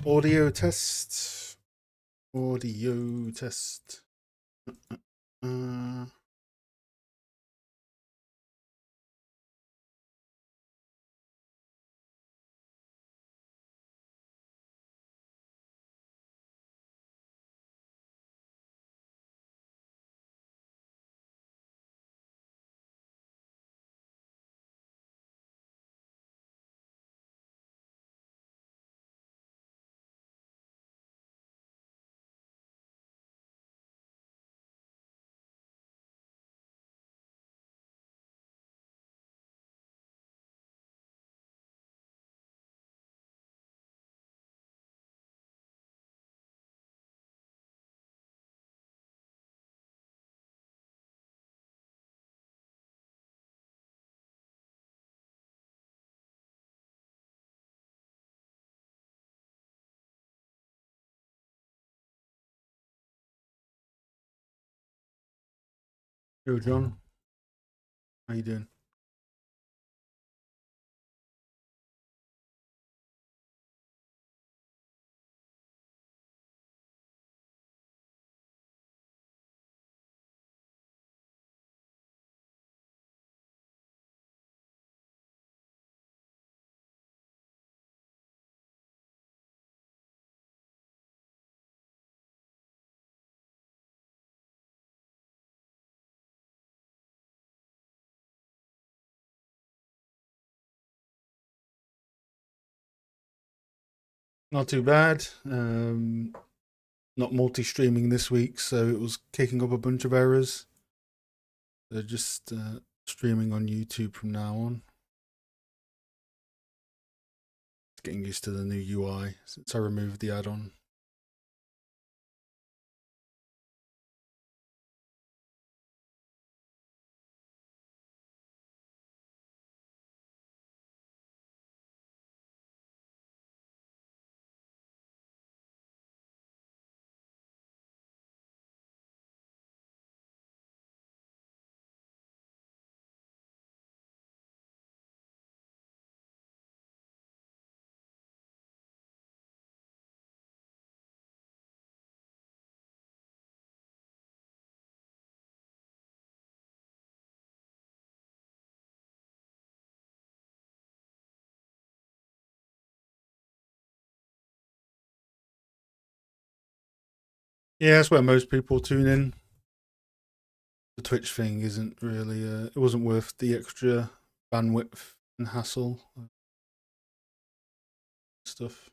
Audio test. Audio test. Yo, John. How you doing? Not too bad. Not multi-streaming this week, so it was kicking up a bunch of errors. They're just streaming on YouTube from now on. Getting used to the new UI since I removed the add-on. Yeah, that's where most people tune in. The Twitch thing isn't really. It wasn't worth the extra bandwidth and hassle stuff.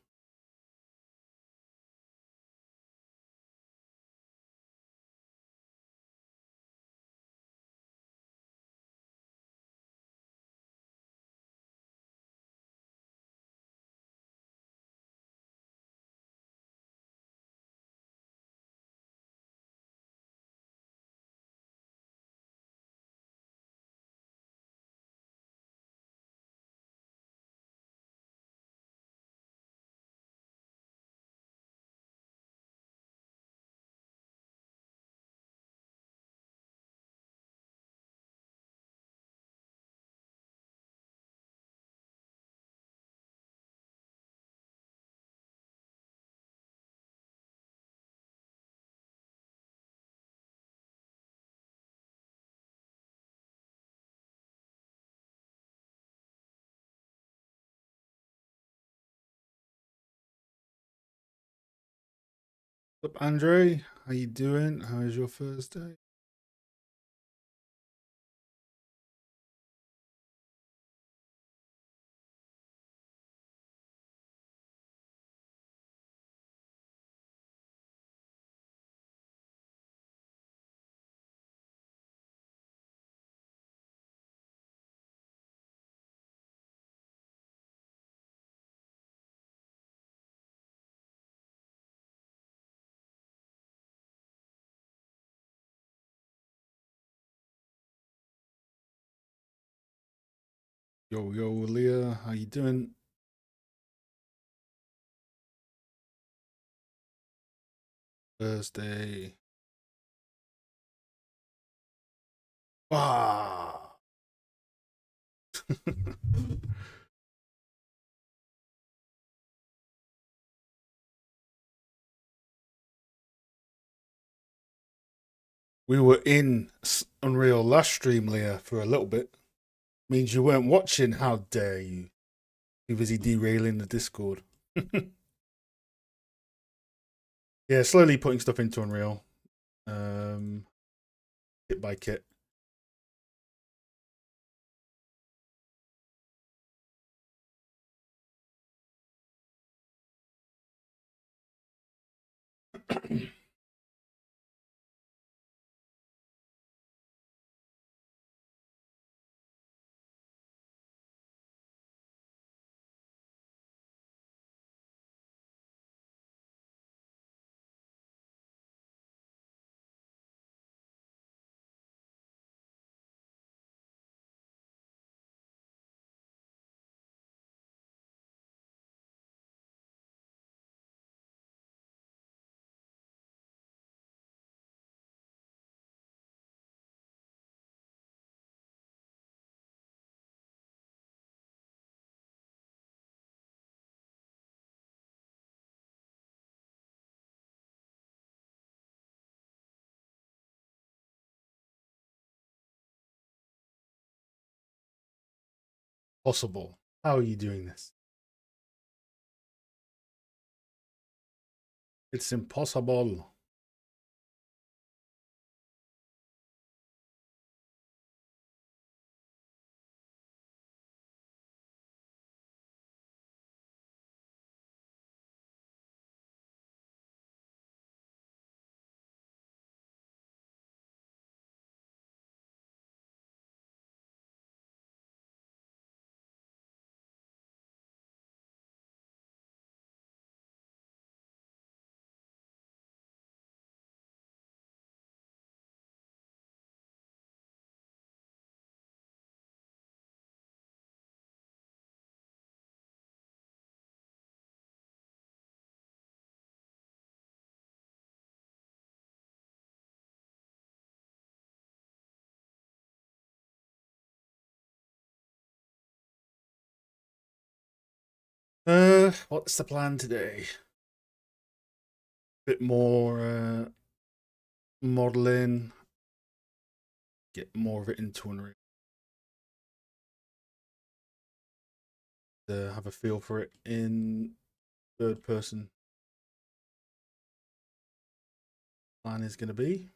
What's up, Andre? How you doing? How is your Thursday? Yo, yo, Leah, how you doing? Thursday. Ah. We were in Unreal last stream, Leah, for a little bit. Means you weren't watching. How dare you? Too busy derailing the Discord. Yeah, slowly putting stuff into Unreal. Kit by kit. Possible. How are you doing this? It's impossible. What's the plan today? Bit more modeling. Get more of it into Unreal. Have a feel for it in third person. Plan is going to be.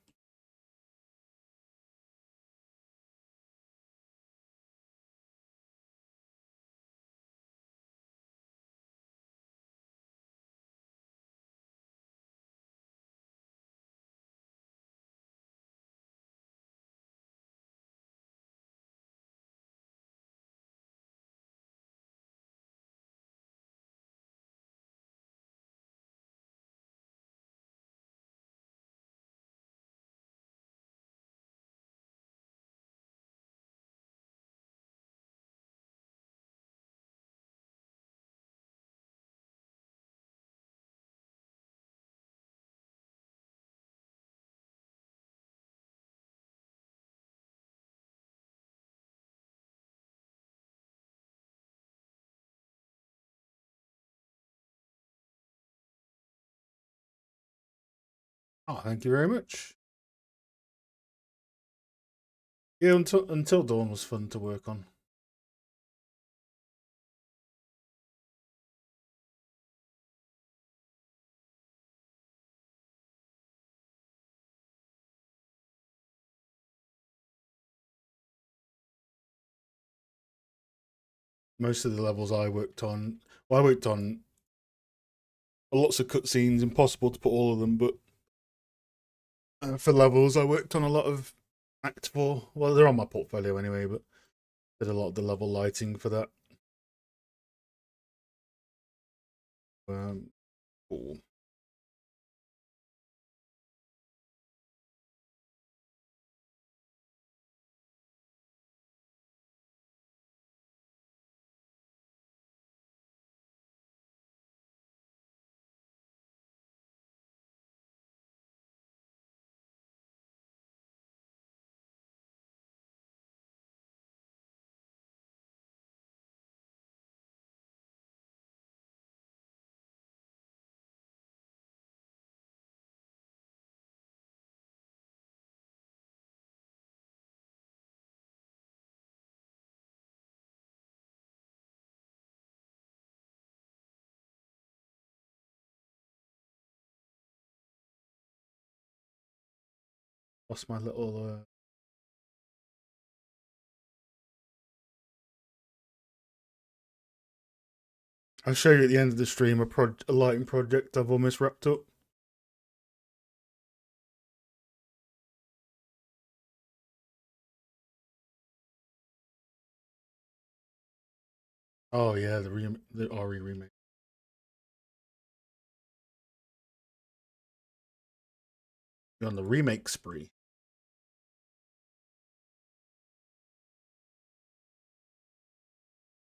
Oh, thank you very much. Yeah, until dawn was fun to work on. Most of the levels I worked on, well, I worked on lots of cutscenes. Impossible to put all of them, but for levels, I worked on a lot of Act 4. Well, they're on my portfolio anyway, but did a lot of the level lighting for that. Cool. Lost my little. I'll show you at the end of the stream a lighting project I've almost wrapped up. Oh yeah, the RE remake. You're on the remake spree.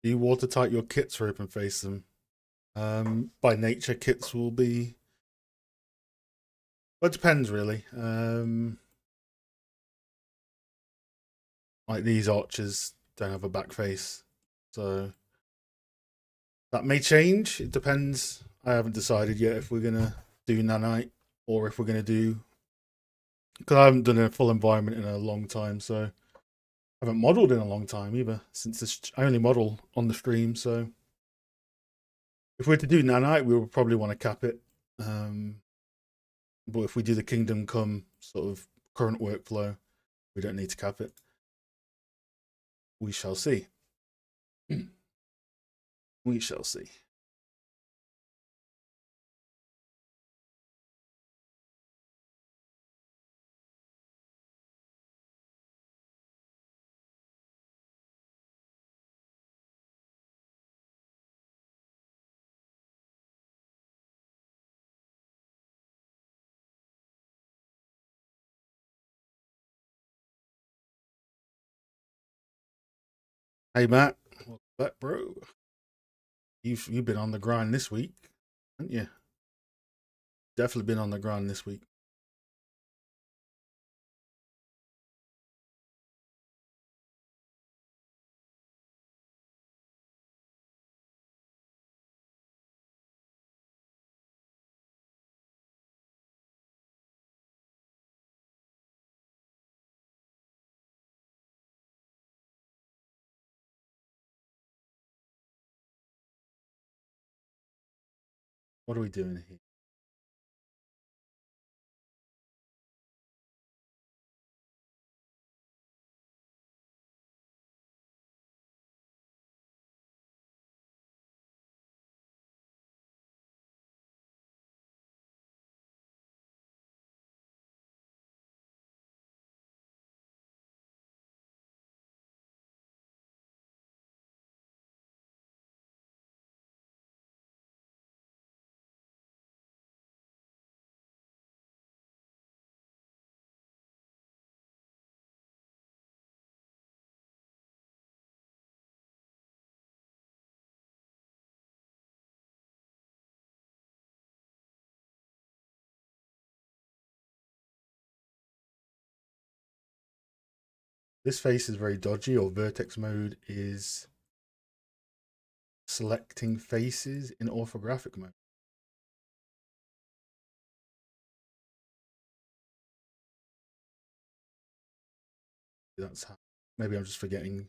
Do you watertight your kits for open face them? By nature, kits will be. Well, it depends really. Like these archers don't have a back face, so that may change. It depends. I haven't decided yet if we're gonna do nanite or if we're gonna do, because I haven't done a full environment in a long time, so I haven't modeled in a long time either. Since this, I only model on the stream, so if we're to do nanite, we will probably want to cap it. But if we do the Kingdom Come sort of current workflow, we don't need to cap it. We shall see. We shall see. Hey Matt, welcome back, bro. You've been on the grind this week, haven't you? Definitely been on the grind this week. What are we doing here? This face is very dodgy, or vertex mode is selecting faces in orthographic mode. That's how. Maybe I'm just forgetting.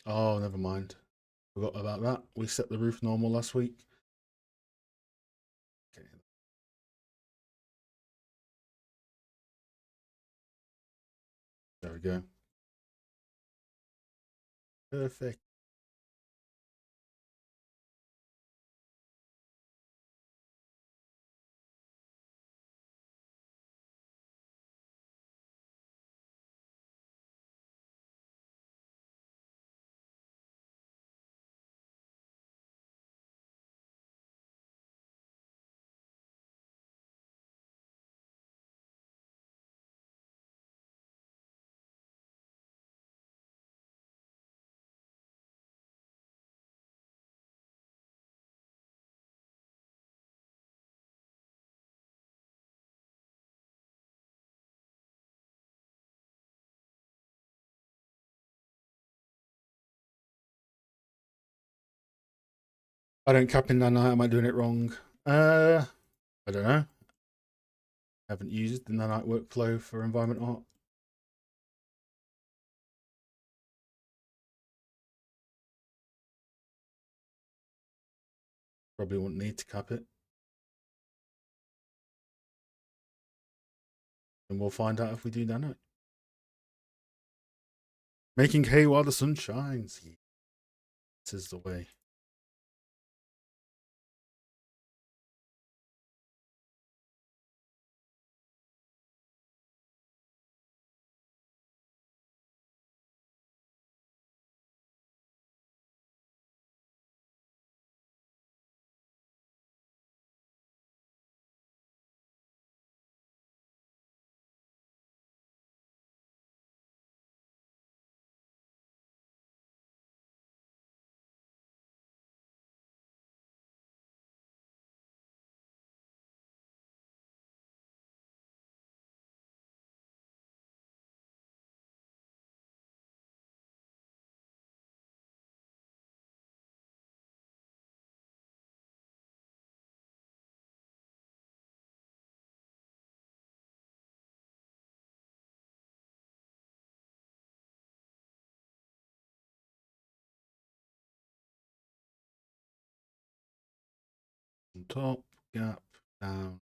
Oh, never mind. Forgot about that. We set the roof normal last week. Okay. There we go. Perfect. I don't cap in nanite. Am I doing it wrong? I don't know. I haven't used the nanite workflow for environment art. Probably wouldn't need to cap it. And we'll find out if we do nanite. Making hay while the sun shines. This is the way. On top, gap, down.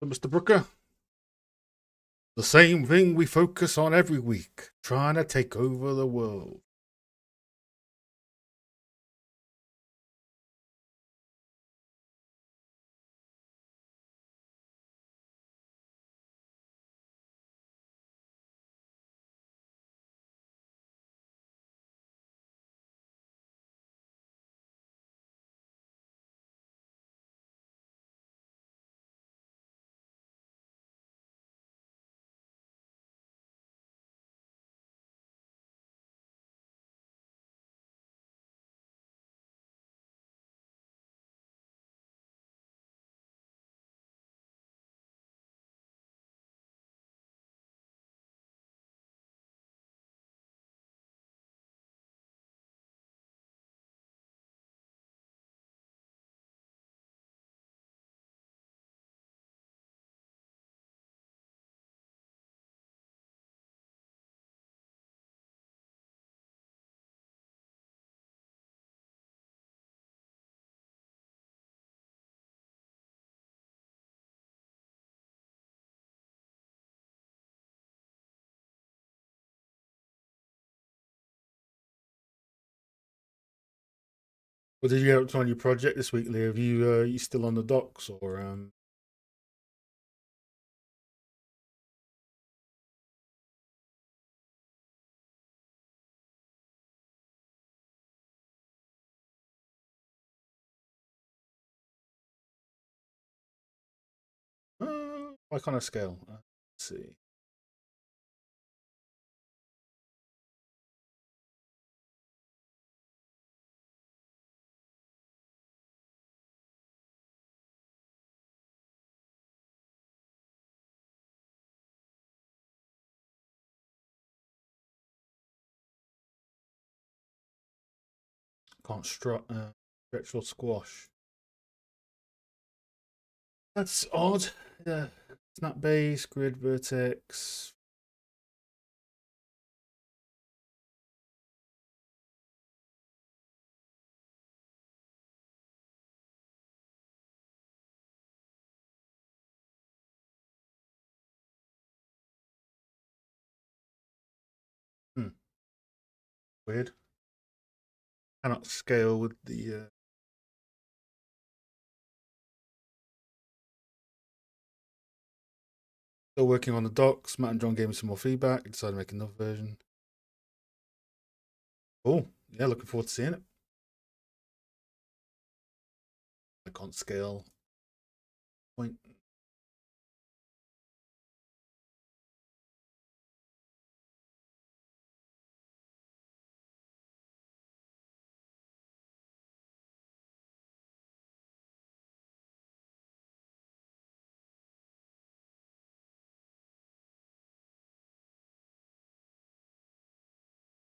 So, Mr. Brooker, the same thing we focus on every week, trying to take over the world. What did you get up to on your project this week, Lee? Have you still on the docks or what kind of scale? Let's see. Can't stretch or squash. That's odd. Yeah. Snap base, grid vertex. Hmm. Weird. Cannot scale with the. Still working on the docs. Matt and John gave me some more feedback. Decided to make another version. Oh, yeah, looking forward to seeing it. I can't scale. Point.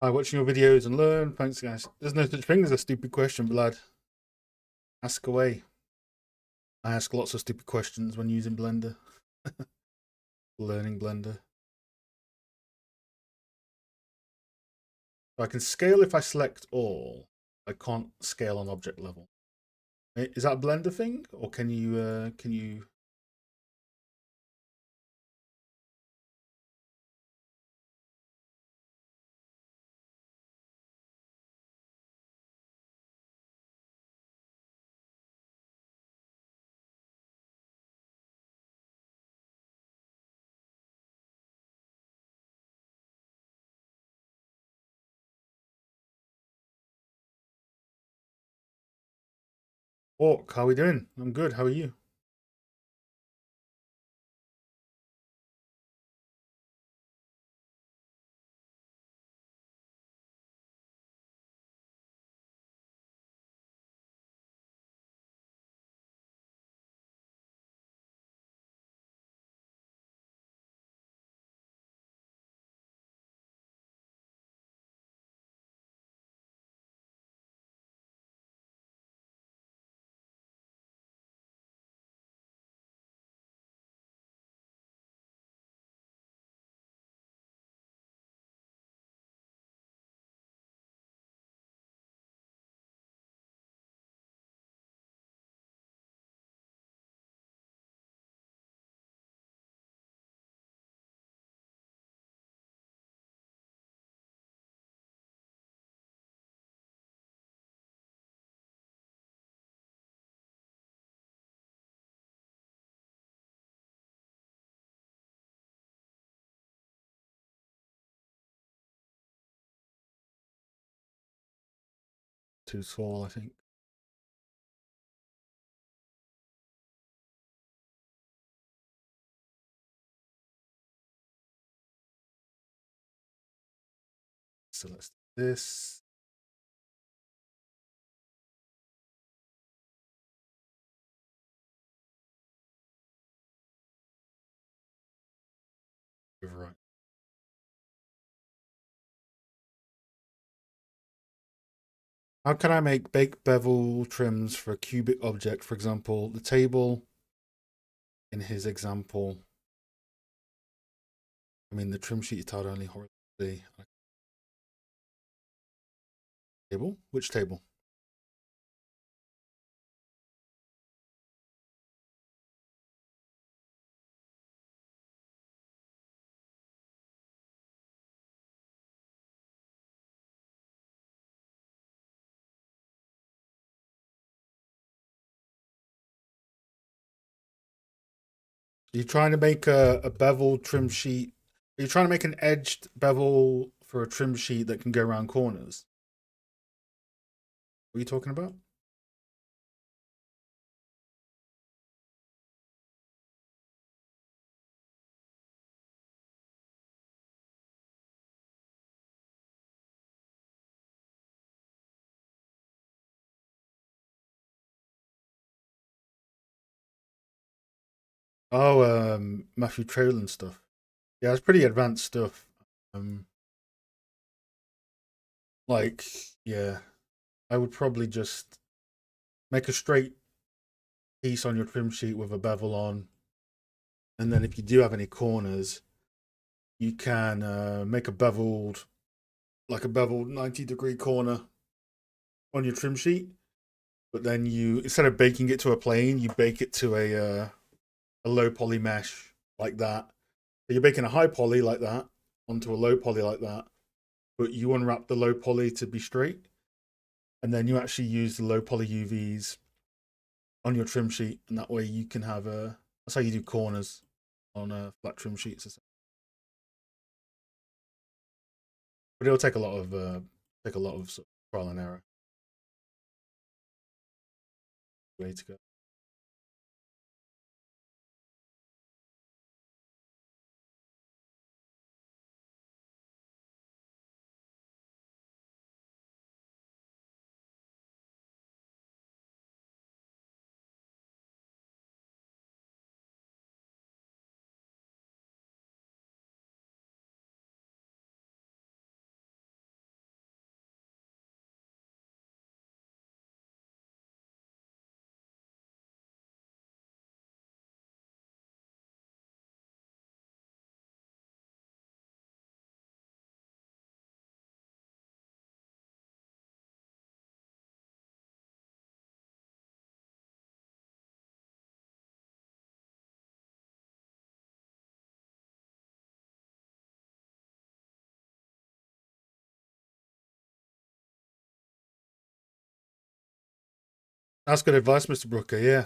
Hi, watching your videos and learn. Thanks, guys. There's no such thing as a stupid question, Vlad. Ask away. I ask lots of stupid questions when using Blender. Learning Blender. So I can scale if I select all. I can't scale on object level. Is that a Blender thing, or can you? Orc, how are we doing? I'm good. How are you? Too tall, I think. So let's do this. Right. How can I make bake bevel trims for a cubic object? For example, the table in his example. I mean, the trim sheet is tiled only horizontally. Table? Which table? Are you trying to make a bevel trim sheet? Are you trying to make an edged bevel for a trim sheet that can go around corners? What are you talking about? Oh, Matthew Trailer and stuff. Yeah, it's pretty advanced stuff. Um, like, yeah, I would probably just make a straight piece on your trim sheet with a bevel on, and then if you do have any corners, you can make a beveled 90-degree corner on your trim sheet. But then you, instead of baking it to a plane, you bake it to a low poly mesh like that. So you're baking a high poly like that onto a low poly like that, but you unwrap the low poly to be straight, and then you actually use the low poly UVs on your trim sheet, and that way you can have a. That's how you do corners on flat trim sheets. But it'll take a lot of sort of trial and error. Way to go. That's good advice, Mr. Brooker. Yeah.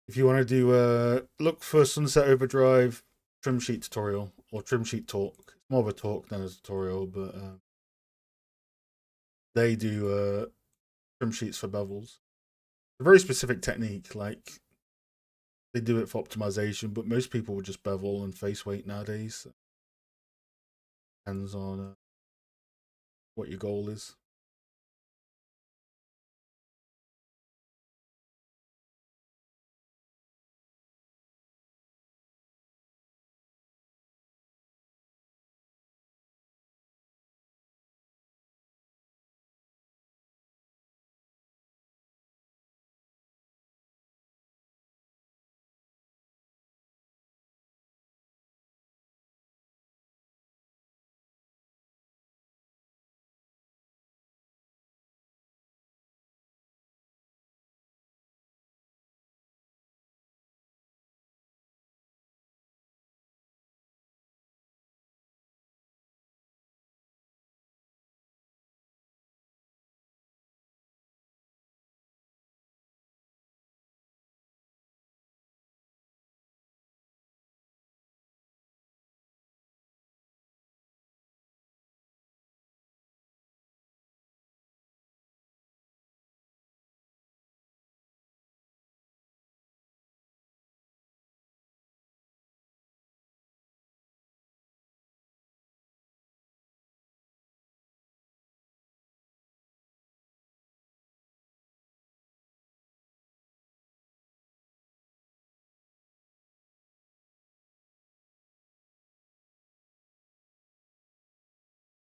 If you want to do look for Sunset Overdrive trim sheet tutorial or trim sheet talk. It's more of a talk than a tutorial, but they do trim sheets for bevels. A very specific technique. Like they do it for optimization, but most people would just bevel and face weight nowadays. So depends on what your goal is.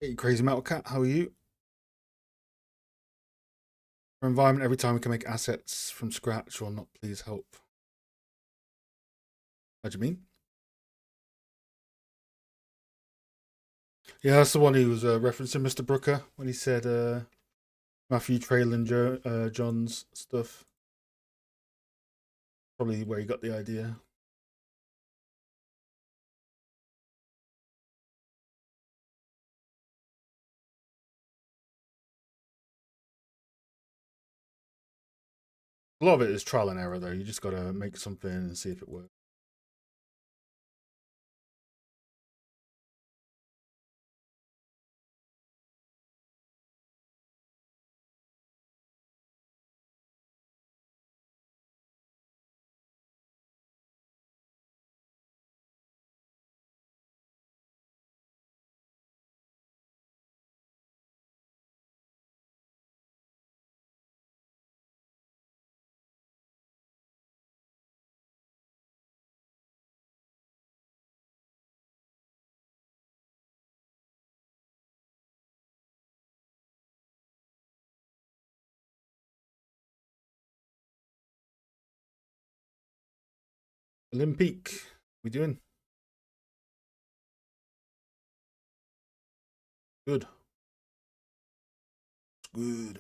Hey, crazy metal cat, how are you? For environment, every time we can make assets from scratch or not, please help. What do you mean? Yeah, that's the one he was referencing, Mr. Brooker, when he said Matthew Traylon John's stuff. Probably where he got the idea. A lot of it is trial and error, though. You just got to make something and see if it works. Olympique, we doing? Good. Good.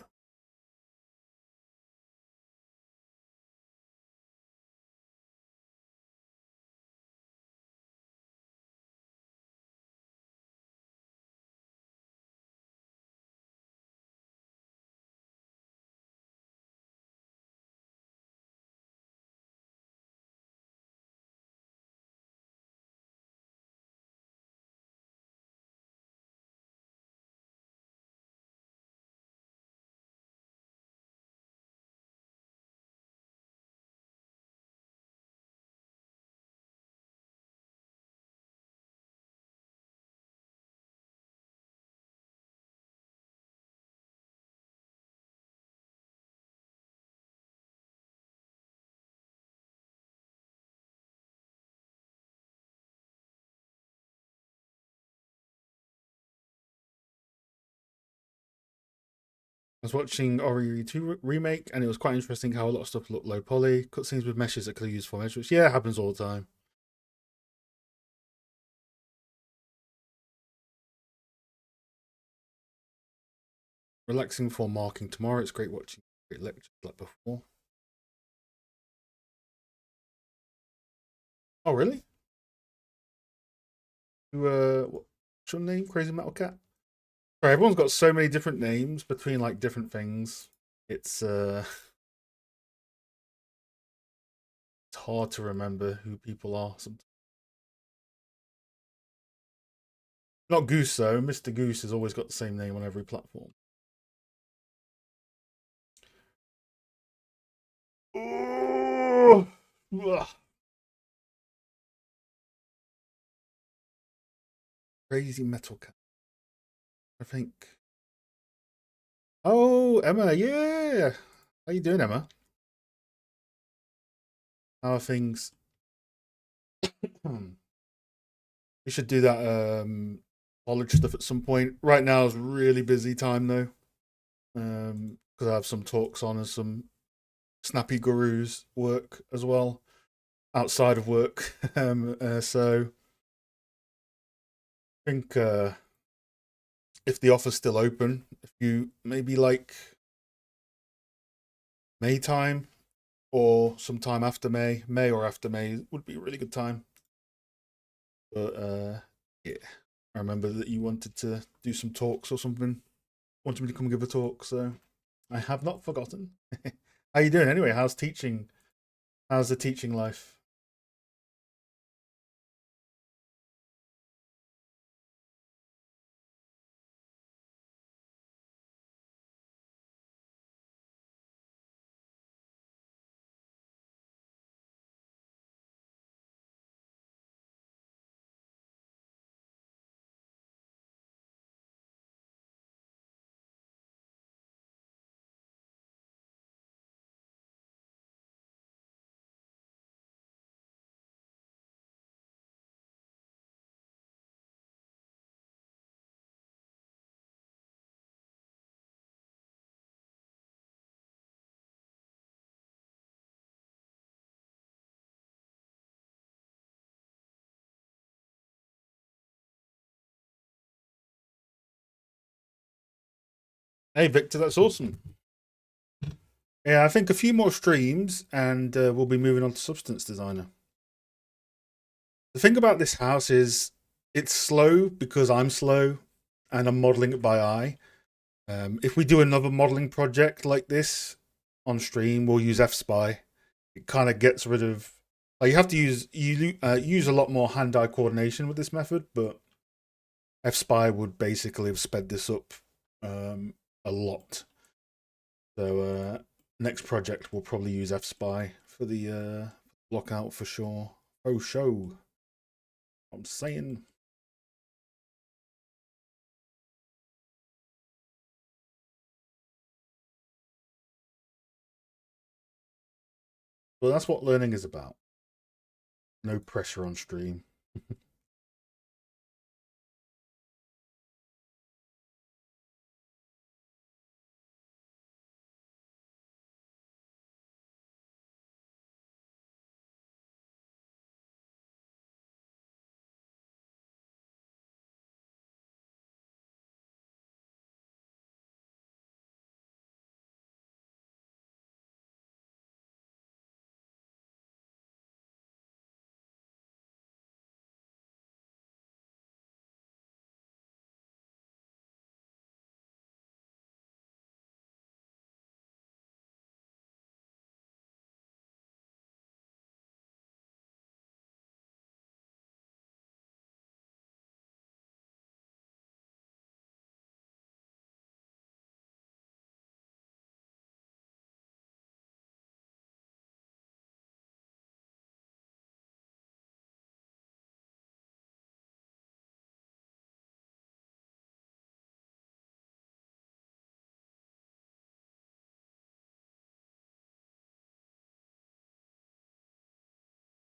I was watching Ori 2 remake, and it was quite interesting how a lot of stuff looked low poly. Cutscenes with meshes that could use for mesh, which yeah, happens all the time. Relaxing for marking tomorrow. It's great watching great lectures like before. Oh really? What's your name? Crazy Metal Cat? Sorry, everyone's got so many different names between like different things. It's it's hard to remember who people are sometimes. Not Goose though. Mr. Goose has always got the same name on every platform. Oh, Crazy Metal Cat. I think. Oh, Emma, yeah. How you doing, Emma? How are things? We should do that college stuff at some point. Right now is really busy time though. Because I have some talks on and some snappy gurus work as well outside of work. So I think if the offer's still open, if you maybe like May time or sometime after May or after May would be a really good time. But yeah, I remember that you wanted to do some talks or something. Wanted me to come give a talk, so I have not forgotten. How you doing anyway? How's teaching? How's the teaching life? Hey Victor, that's awesome. Yeah, I think a few more streams and we'll be moving on to Substance Designer. The thing about this house is it's slow because I'm slow and I'm modeling it by eye. If we do another modeling project like this on stream, we'll use FSpy. It kind of gets rid of. You have to use a lot more hand-eye coordination with this method, but FSpy would basically have sped this up a lot. So next project we'll probably use FSpy for the Blockout for sure. Oh show. I'm saying. Well, that's what learning is about. No pressure on stream.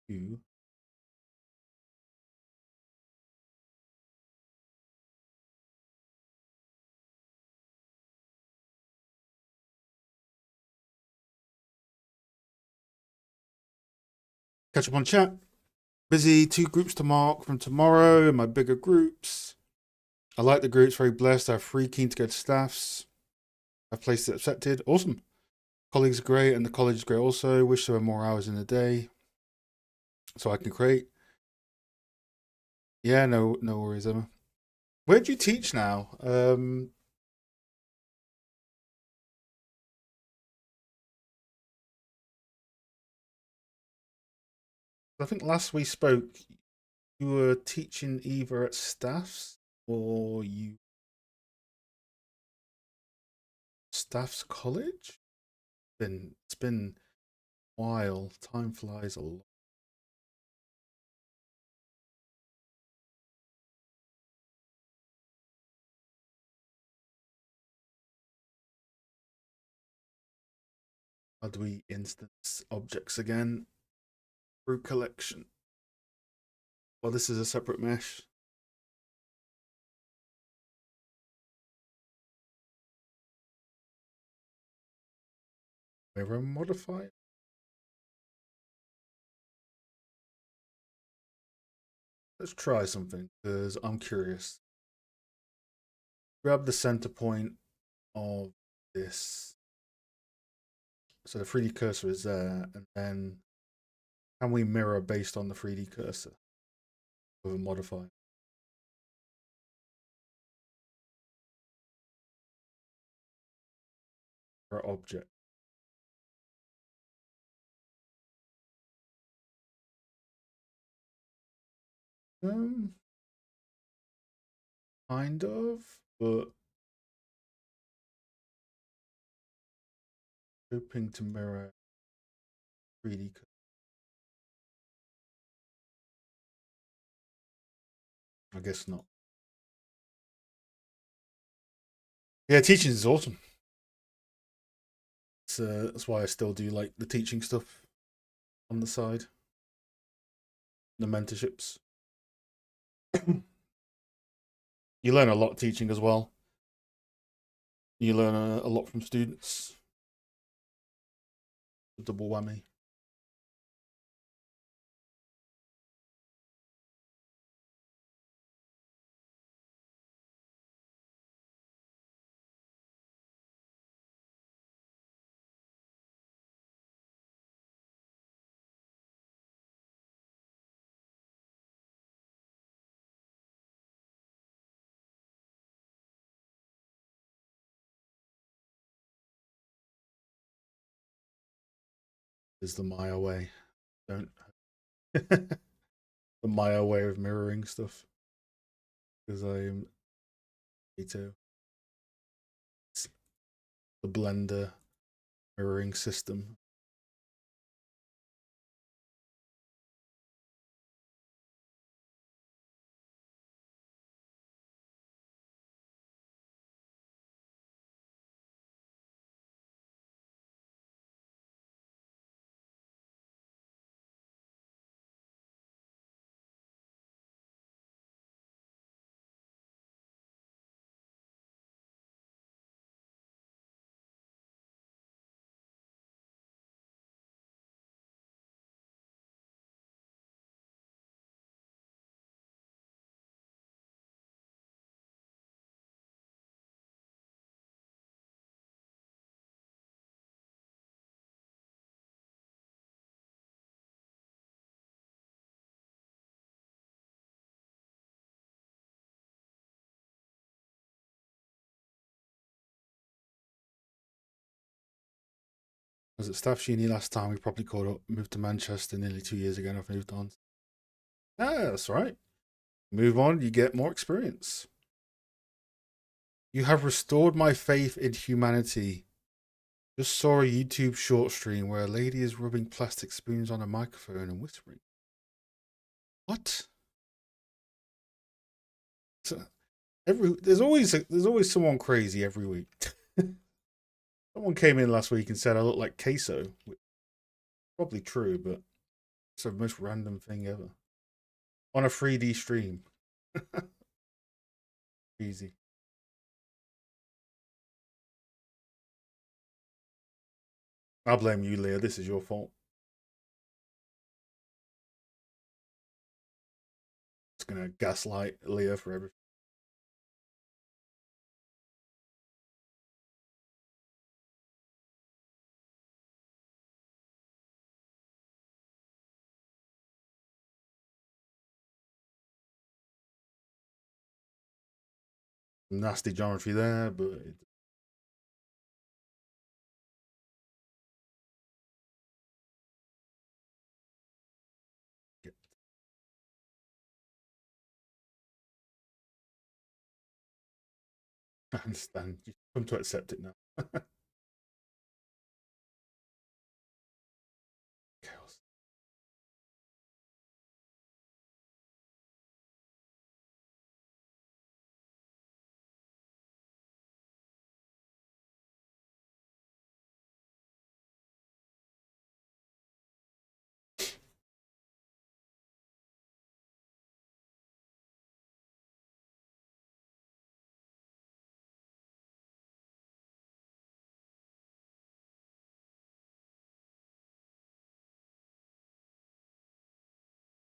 2. Catch up on chat. Busy, 2 groups to mark from tomorrow in my bigger groups. I like the groups, very blessed. I have 3 keen to go to staffs. I've placed it accepted. Awesome. Colleagues are great and the college is great also. Wish there were more hours in the day so I can create. Yeah, no worries, Emma. Where do you teach now? I think last we spoke, you were teaching either at staffs or you staffs college. It's been a while. Time flies a lot. How do we instance objects again? Through collection. Well, this is a separate mesh. Mirror modifier. Let's try something because I'm curious. Grab the center point of this. So the 3D cursor is there, and then can we mirror based on the 3D cursor with a modifier? For object. Kind of, but hoping to mirror 3D. I guess not. Yeah, teaching is awesome. That's why I still do like the teaching stuff on the side, the mentorships. You learn a lot teaching as well. You learn a lot from students. Double whammy. Is the Maya way. Don't the Maya way of mirroring stuff. Because I am me too. It's the Blender mirroring system. I was at Staff Uni last time. We probably caught up. Moved to Manchester nearly 2 years ago, and I've moved on. Ah, that's right. Move on, you get more experience. You have restored my faith in humanity. Just saw a YouTube short stream where a lady is rubbing plastic spoons on a microphone and whispering. What? So, there's always someone crazy every week. Someone came in last week and said I look like queso. Probably true, but It's the most random thing ever. On a 3D stream. Easy. I blame you, Leah. This is your fault. It's gonna gaslight Leah for everything. Nasty geometry there, but I understand. You come to accept it now. Chaos.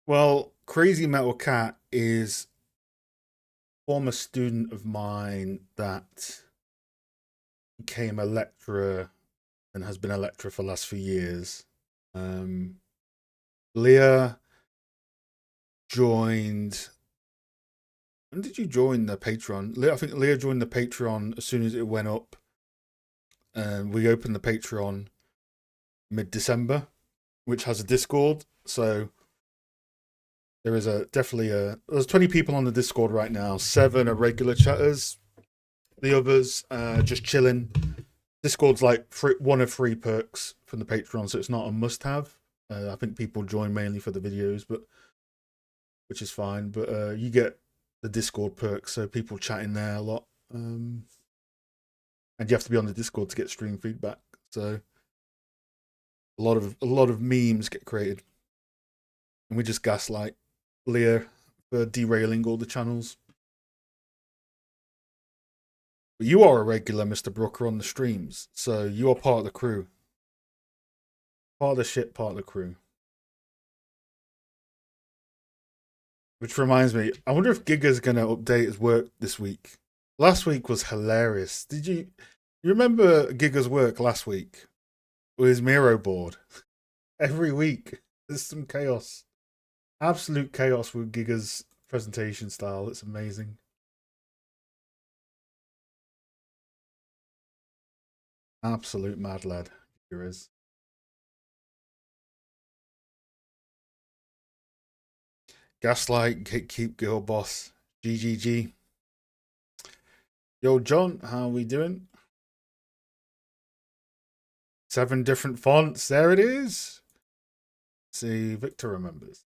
Well, Crazy Metal Cat is a former student of mine that became a lecturer and has been a lecturer for the last few years. Leah joined. When did you join the Patreon? I think Leah joined the Patreon as soon as it went up, and we opened the Patreon mid-December, which has a Discord. So there is there's 20 people on the Discord right now. 7 are regular chatters. The others just chilling. Discord's like one of 3 perks from the Patreon, so it's not a must-have. I think people join mainly for the videos, but which is fine. But you get the Discord perks, so people chatting there a lot. And you have to be on the Discord to get stream feedback. So a lot of memes get created, and we just gaslight Leah for derailing all the channels. But you are a regular, Mr. Brooker, on the streams, so you are part of the crew. Part of the ship, part of the crew. Which reminds me, I wonder if Giga's going to update his work this week. Last week was hilarious. You remember Giga's work last week with his Miro board? Every week, there's some chaos. Absolute chaos with Giga's presentation style. It's amazing. Absolute mad lad. Here is. Gaslight, Gatekeep, Girl Boss, GGG. Yo, John, how we doing? 7 different fonts. There it is. See, Victor remembers.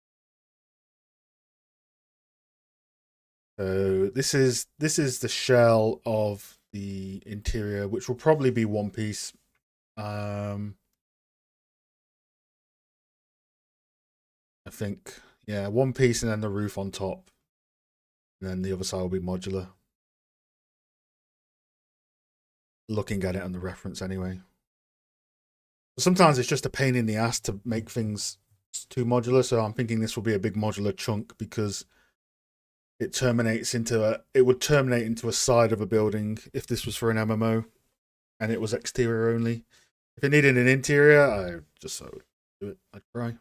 So this is the shell of the interior, which will probably be one piece. I think, yeah, one piece and then the roof on top, and then the other side will be modular. Looking at it on the reference anyway. Sometimes it's just a pain in the ass to make things too modular, so I'm thinking this will be a big modular chunk because it would terminate into a side of a building if this was for an MMO and it was exterior only. If it needed an interior, I just so do it. I'd try.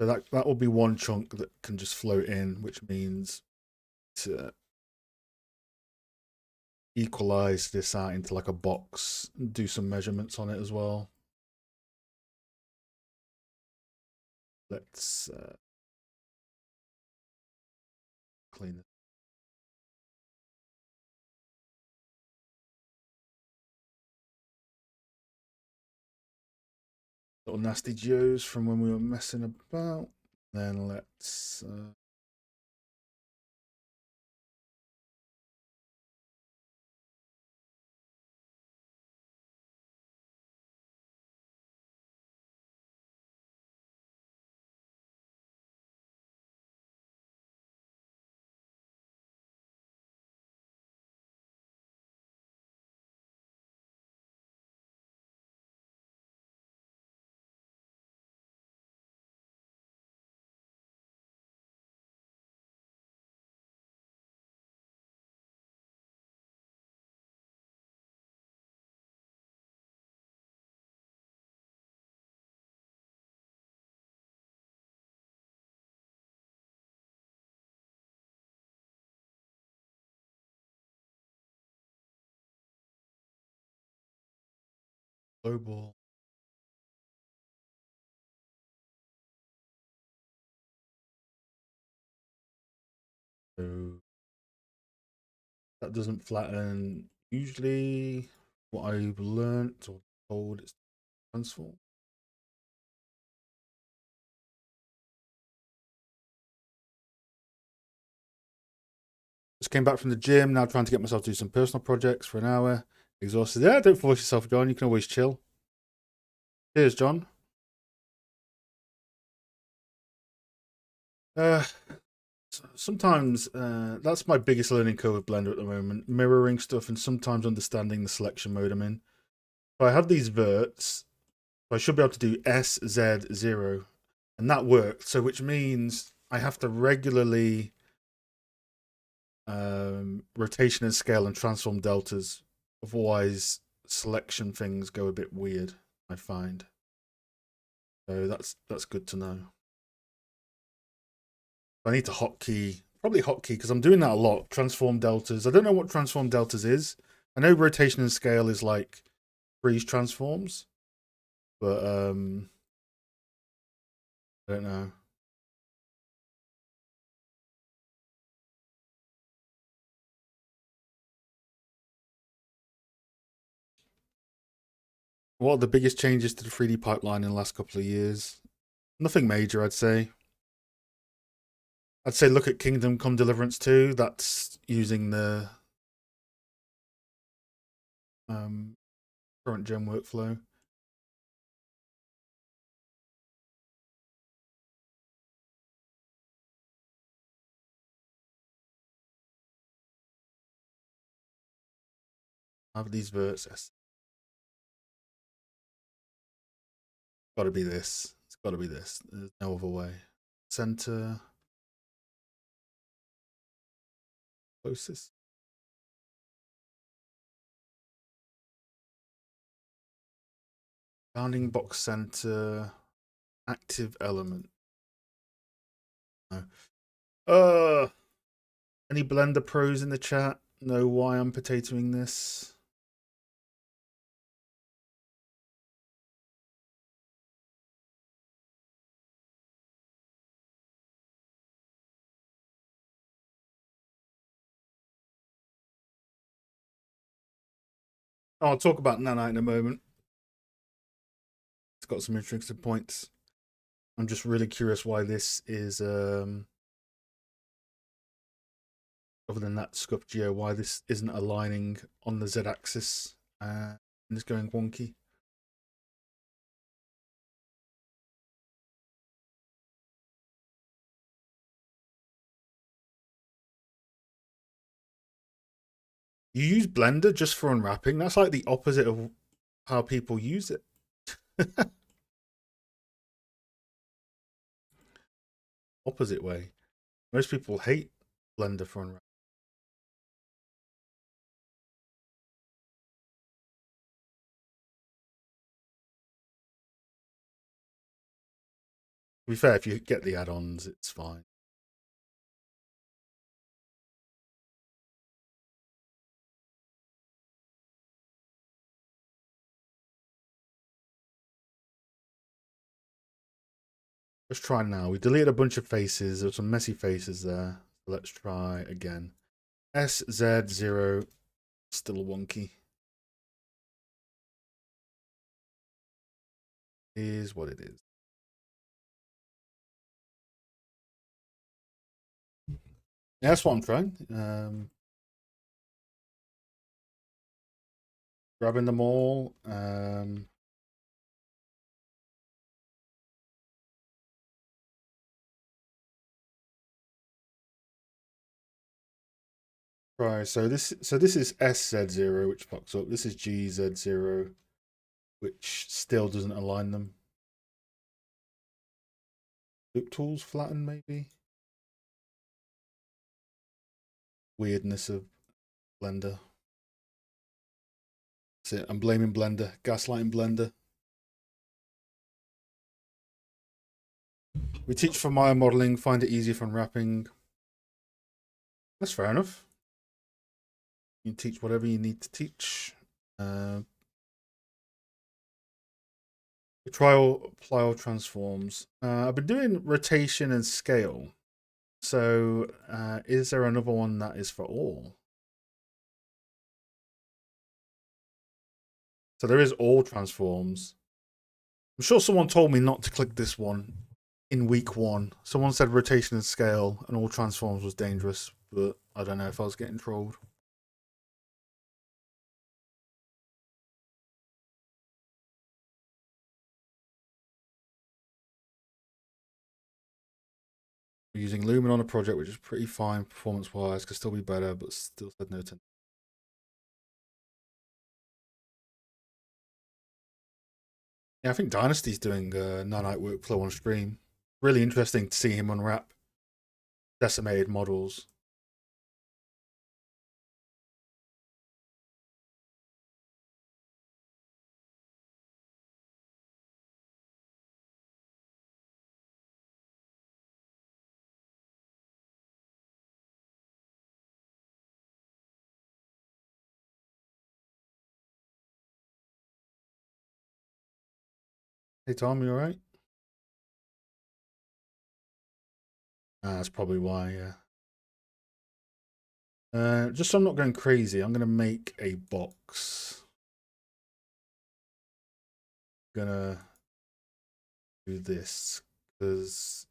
So that will be one chunk that can just float in, which means to equalize this out into like a box and do some measurements on it as well. Let's clean it. Little nasty geos from when we were messing about. Then let's Global. So that doesn't flatten. Usually what I've learnt or told it's transform. Just came back from the gym, now trying to get myself to do some personal projects for an hour. Exhausted. Yeah, don't force yourself, John. You can always chill. Cheers, John. Uh, sometimes that's my biggest learning curve with Blender at the moment. Mirroring stuff and sometimes understanding the selection mode I'm in. So I have these verts. So I should be able to do SZ0. And that worked. So which means I have to regularly rotation and scale and transform deltas. Otherwise, selection things go a bit weird, I find. So that's good to know. I need to hotkey, probably hotkey, because I'm doing that a lot. Transform deltas. I don't know what transform deltas is. I know rotation and scale is like freeze transforms, but I don't know. What are the biggest changes to the 3D pipeline in the last couple of years? Nothing major, I'd say. I'd say look at Kingdom Come Deliverance 2. That's using the current gen workflow. I have these verts. It's got to be this. It's got to be this. There's no other way. Center. Closest. Bounding box center. Active element. No. Any Blender pros in the chat? Know why I'm potatoing this? Oh, I'll talk about Nanite in a moment. It's got some interesting points. I'm just really curious why this is other than that scuffed geo, why this isn't aligning on the z-axis and it's going wonky. You use Blender just for unwrapping? That's like the opposite of how people use it. Opposite way. Most people hate Blender for unwrapping. To be fair, if you get the add-ons, it's fine. Let's try now. We deleted a bunch of faces. There were some messy faces there. Let's try again. SZ0, still wonky. Is what it is. Yeah, that's what I'm trying. Grabbing them all. Right, so this is SZ0, which pops up. This is GZ0, which still doesn't align them. Loop tools flatten, maybe. Weirdness of Blender. That's it. I'm blaming Blender. Gaslighting Blender. We teach for Maya modeling. Find it easier for unwrapping. That's fair enough. You teach whatever you need to teach. Trial plio transforms. I've been doing rotation and scale. So, is there another one that is for all? So there is all transforms. I'm sure someone told me not to click this one in week 1. Someone said rotation and scale and all transforms was dangerous, but I don't know if I was getting trolled. We're using Lumen on a project which is pretty fine performance-wise, could still be better, but still said no to. Yeah, I think Dynasty's doing nanite workflow on stream. Really interesting to see him unwrap decimated models. Hey Tom, you alright? That's probably why, yeah. Just so I'm not going crazy, I'm going to make a box. Gonna do this because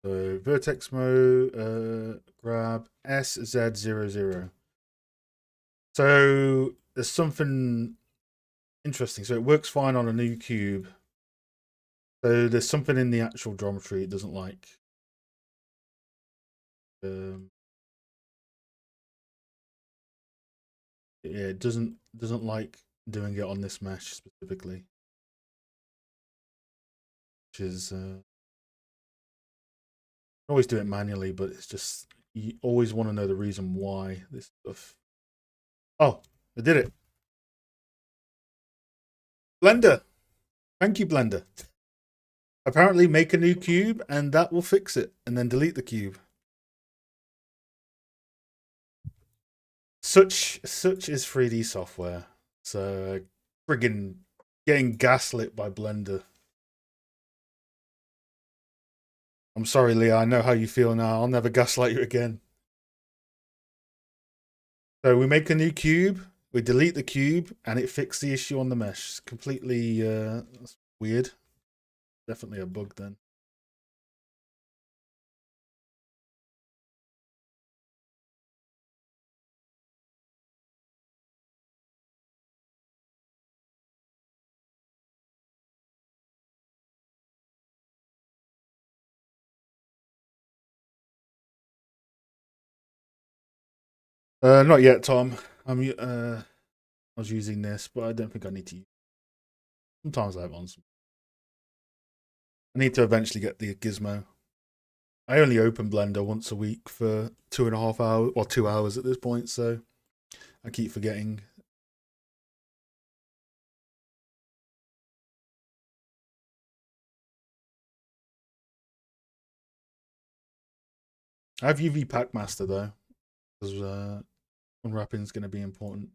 so vertex mode, grab SZ00. So there's something interesting. So it works fine on a new cube. So there's something in the actual geometry it doesn't like. Yeah, it doesn't like doing it on this mesh specifically, which is always do it manually, but it's just you always want to know the reason why this stuff. Oh, I did it. Blender. Thank you, Blender. Apparently make a new cube and that will fix it, and then delete the cube. Such is 3D software. So friggin' getting gaslit by Blender. I'm sorry, Leah. I know how you feel now. I'll never gaslight you again. So we make a new cube, we delete the cube, and it fixed the issue on the mesh. It's completely that's weird. Definitely a bug then. Not yet, Tom. I was using this, but I don't think I need to use it. Sometimes I have on some. I need to eventually get the gizmo. I only open Blender once a week for 2.5 hours, or 2 hours at this point, so I keep forgetting. I have UV Pack Master though, because unwrapping is going to be important.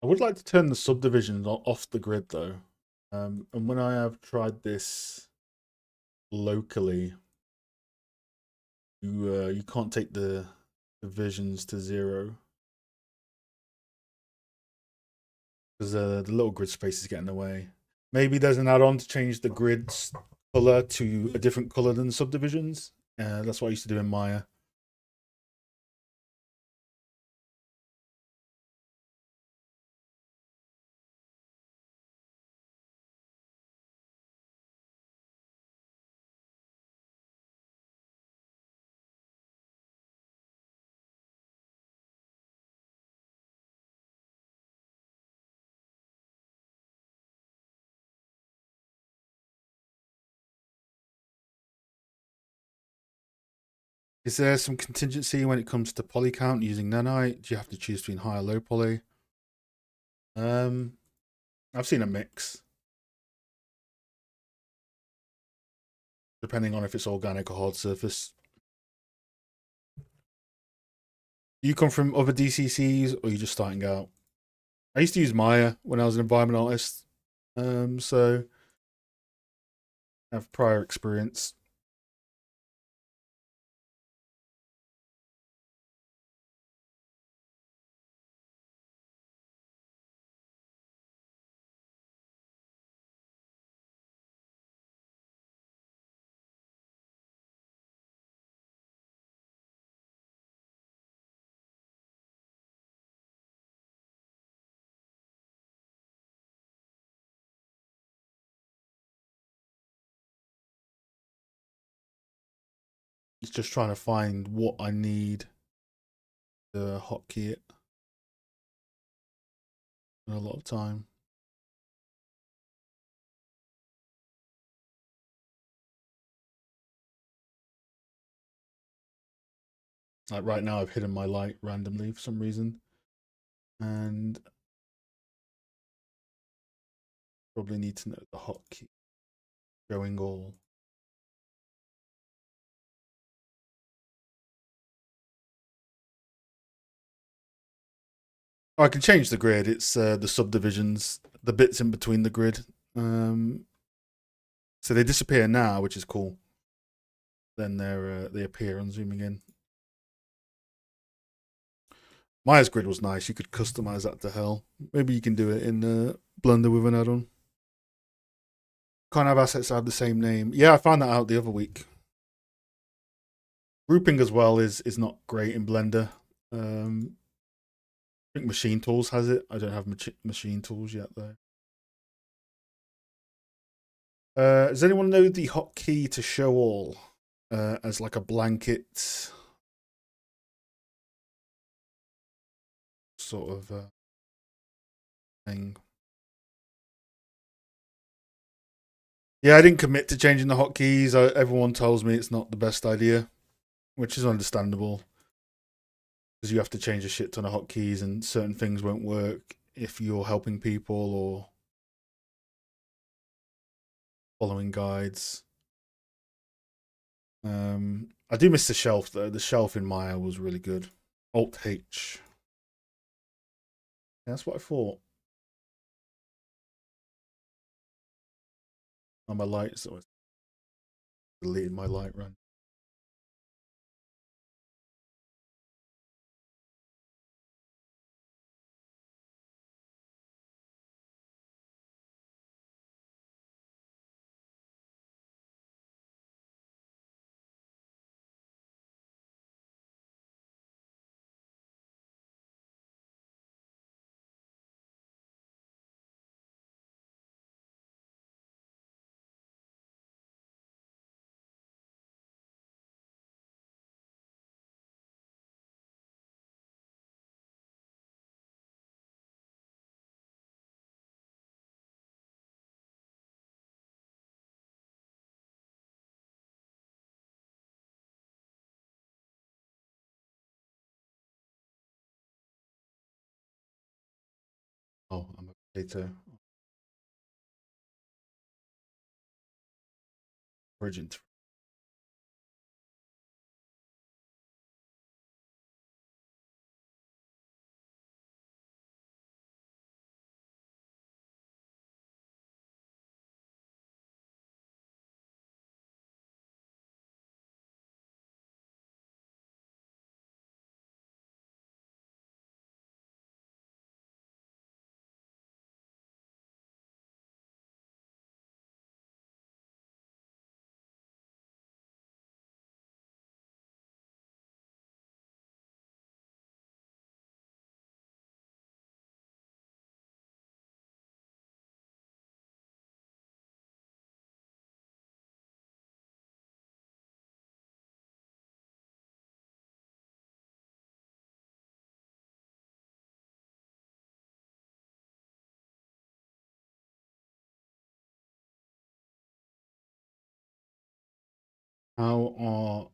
I would like to turn the subdivisions off the grid though. And when I have tried this locally, you can't take the divisions to 0 because the little grid space is getting in the way. Maybe there's an add-on to change the grid's color to a different color than the subdivisions. That's what I used to do in Maya. Is there some contingency when it comes to poly count using nanite? Do you have to choose between high or low poly? I've seen a mix, depending on if it's organic or hard surface. You come from other DCCs or you're just starting out? I used to use Maya when I was an environment artist, so I have prior experience. It's just trying to find what I need to hotkey it in a lot of time. Like right now, I've hidden my light randomly for some reason, and probably need to know the hotkey. Showing all. Oh, I can change the grid. It's the subdivisions, the bits in between the grid. So they disappear now, which is cool. Then they appear on zooming in. Maya's grid was nice. You could customize that to hell. Maybe you can do it in Blender with an add-on. Can't have assets that have the same name. Yeah, I found that out the other week. Grouping as well is not great in Blender. I think Machine Tools has it. I don't have Machine Tools yet though. Does anyone know the hotkey to show all as like a blanket sort of thing? Yeah, I didn't commit to changing the hotkeys. Everyone tells me it's not the best idea, which is understandable because you have to change a shit ton of hotkeys and certain things won't work if you're helping people or following guides. I do miss the shelf though. The shelf in Maya was really good. Alt H. That's what I thought. On my lights, so I deleted my light run. Oh, I'm a potato. Origin. How are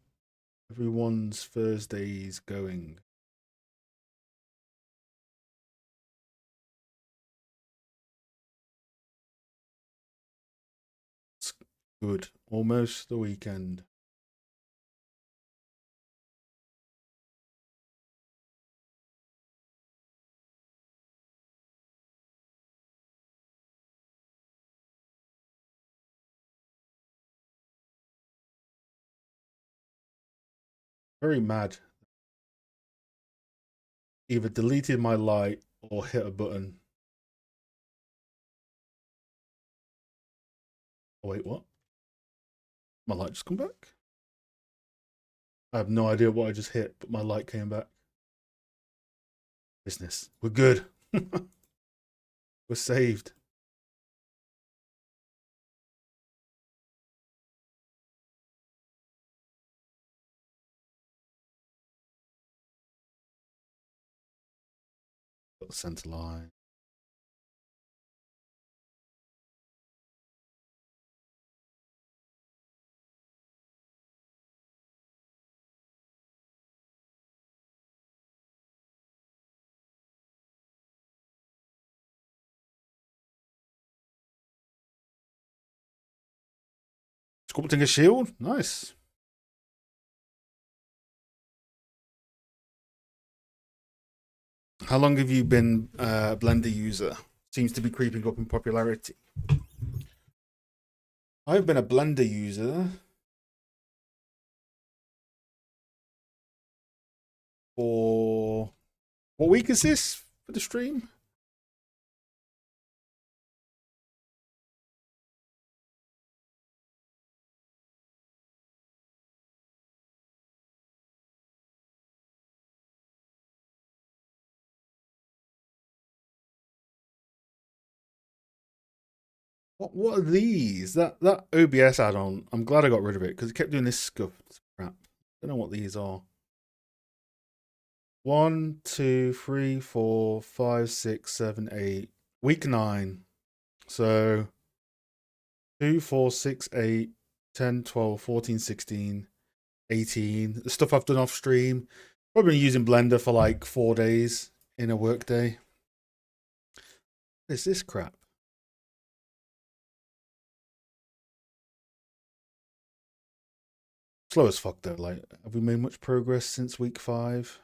Everyone's Thursday's going. It's good. Almost the weekend. Very mad. Either deleted my light or hit a button. Oh, wait, what? My light just come back? I have no idea what I just hit, but my light came back. Business. We're good. We're saved. Got the center line. Sculpting a shield. Nice. How long have you been a Blender user? Seems to be creeping up in popularity. I've been a Blender user for what week is this for the stream? What are these? That OBS add-on. I'm glad I got rid of it because it kept doing this scuff crap. I don't know what these are. 1, 2, 3, 4, 5, 6, 7, 8. Week 9. So 2, 4, 6, 8, 10, 12, 14, 16, 18. The stuff I've done off stream. Probably been using Blender for like 4 days in a workday. What is this crap? Slow as fuck though. Like, have we made much progress since week 5?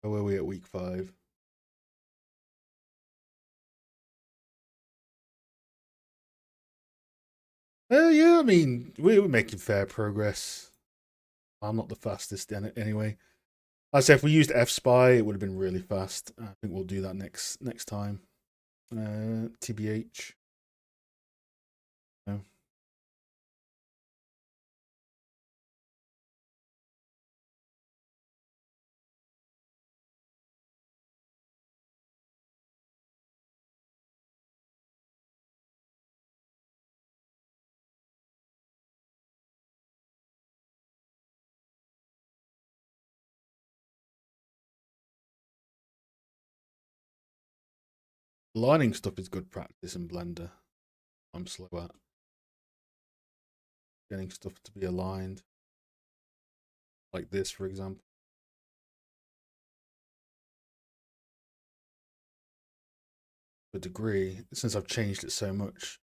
How were we at week 5? Yeah, I mean, we're making fair progress. I'm not the fastest in it anyway. I'd say if we used F-Spy, it would have been really fast. I think we'll do that next time. TBH. No. Aligning stuff is good practice in Blender. I'm slow at getting stuff to be aligned. Like this, for example. To a degree, since I've changed it so much.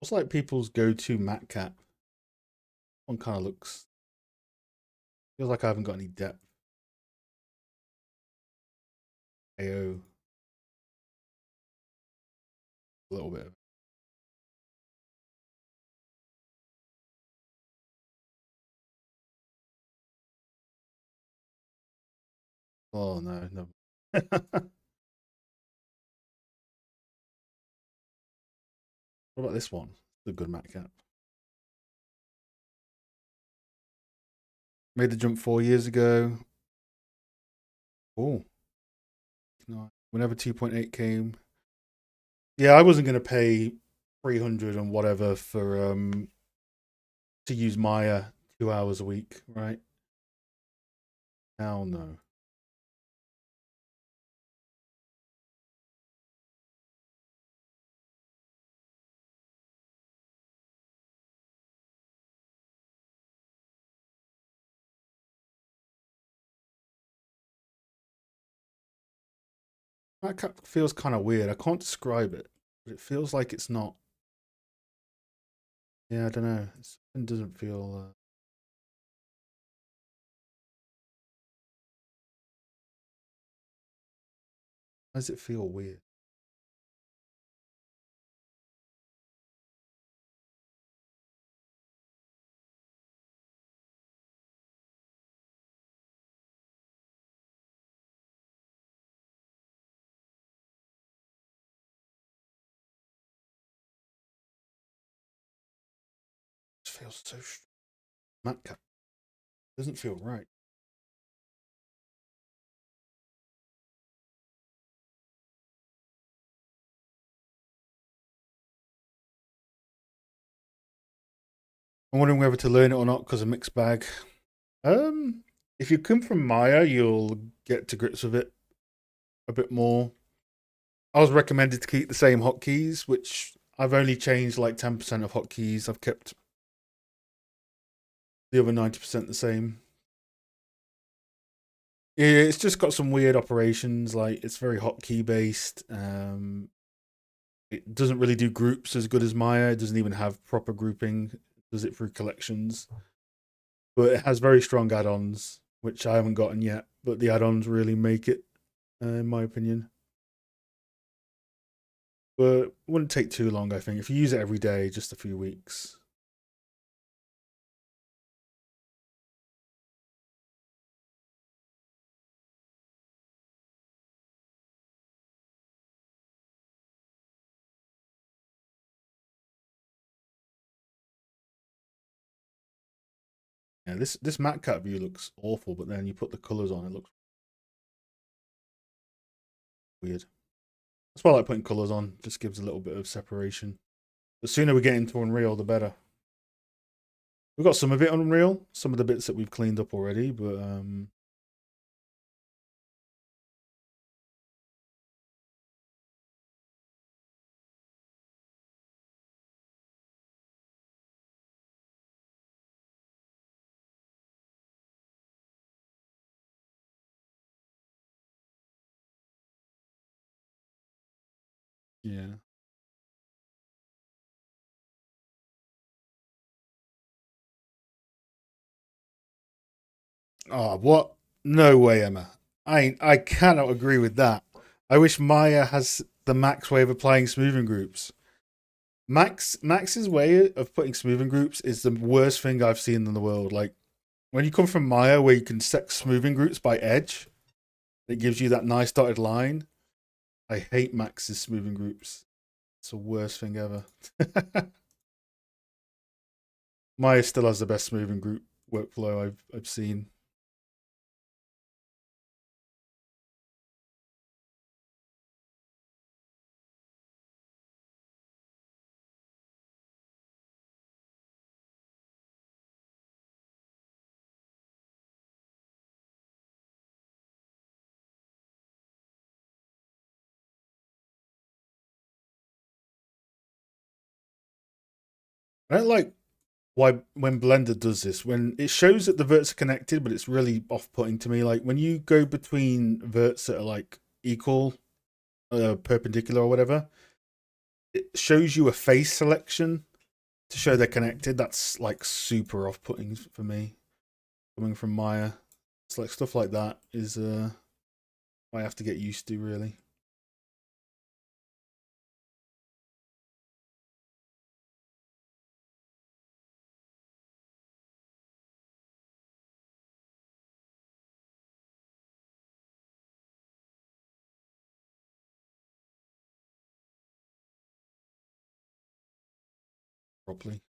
What's like people's go-to mat cap? One kind of looks, feels like I haven't got any depth. AO, a little bit. Oh no, no. What about this one? The good mat cap. Made the jump 4 years ago. Oh, no. Whenever 2.8 came. Yeah, I wasn't gonna pay 300 and whatever for to use Maya 2 hours a week, right? Hell no. That cap feels kind of weird. I can't describe it, but it feels like it's not. Yeah, I don't know. It doesn't feel. Why does it feel weird? It feels so. Mat cap doesn't feel right. I'm wondering whether to learn it or not because of mixed bag. Um, if you come from Maya, you'll get to grips with it a bit more. I was recommended to keep the same hotkeys, which I've only changed like 10% of hotkeys. I've kept the other 90% the same. Yeah, it's just got some weird operations. Like it's very hotkey based. It doesn't really do groups as good as Maya. It doesn't even have proper grouping. It does it through collections, but it has very strong add-ons, which I haven't gotten yet. But the add-ons really make it, in my opinion. But it wouldn't take too long, I think. If you use it every day, just a few weeks. Yeah, this matte cat view looks awful, but then you put the colors on, it looks weird. That's why I like putting colors on. Just gives a little bit of separation. The sooner we get into Unreal, the better. We've got some of it on Unreal, some of the bits that we've cleaned up already, but yeah. Oh, what? No way, Emma. I cannot agree with that. I wish Maya has the max way of applying smoothing groups. Max's way of putting smoothing groups is the worst thing I've seen in the world. Like when you come from Maya, where you can set smoothing groups by edge, it gives you that nice dotted line. I hate Max's smoothing groups. It's the worst thing ever. Maya still has the best smoothing group workflow I've seen. I don't like why when Blender does this, when it shows that the verts are connected, but it's really off-putting to me. Like when you go between verts that are like equal, perpendicular or whatever, it shows you a face selection. to show they're connected. That's like super off-putting for me, coming from Maya. It's like stuff like that is I have to get used to, really. Properly.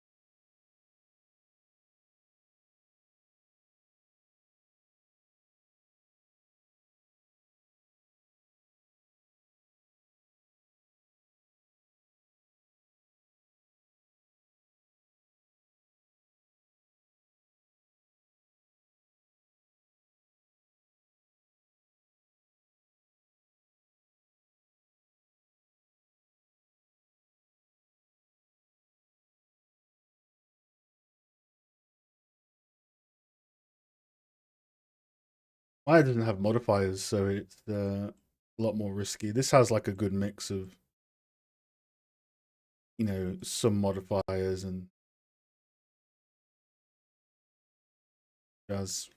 Maya doesn't have modifiers, so it's a lot more risky. This has like a good mix of, some modifiers and jazz.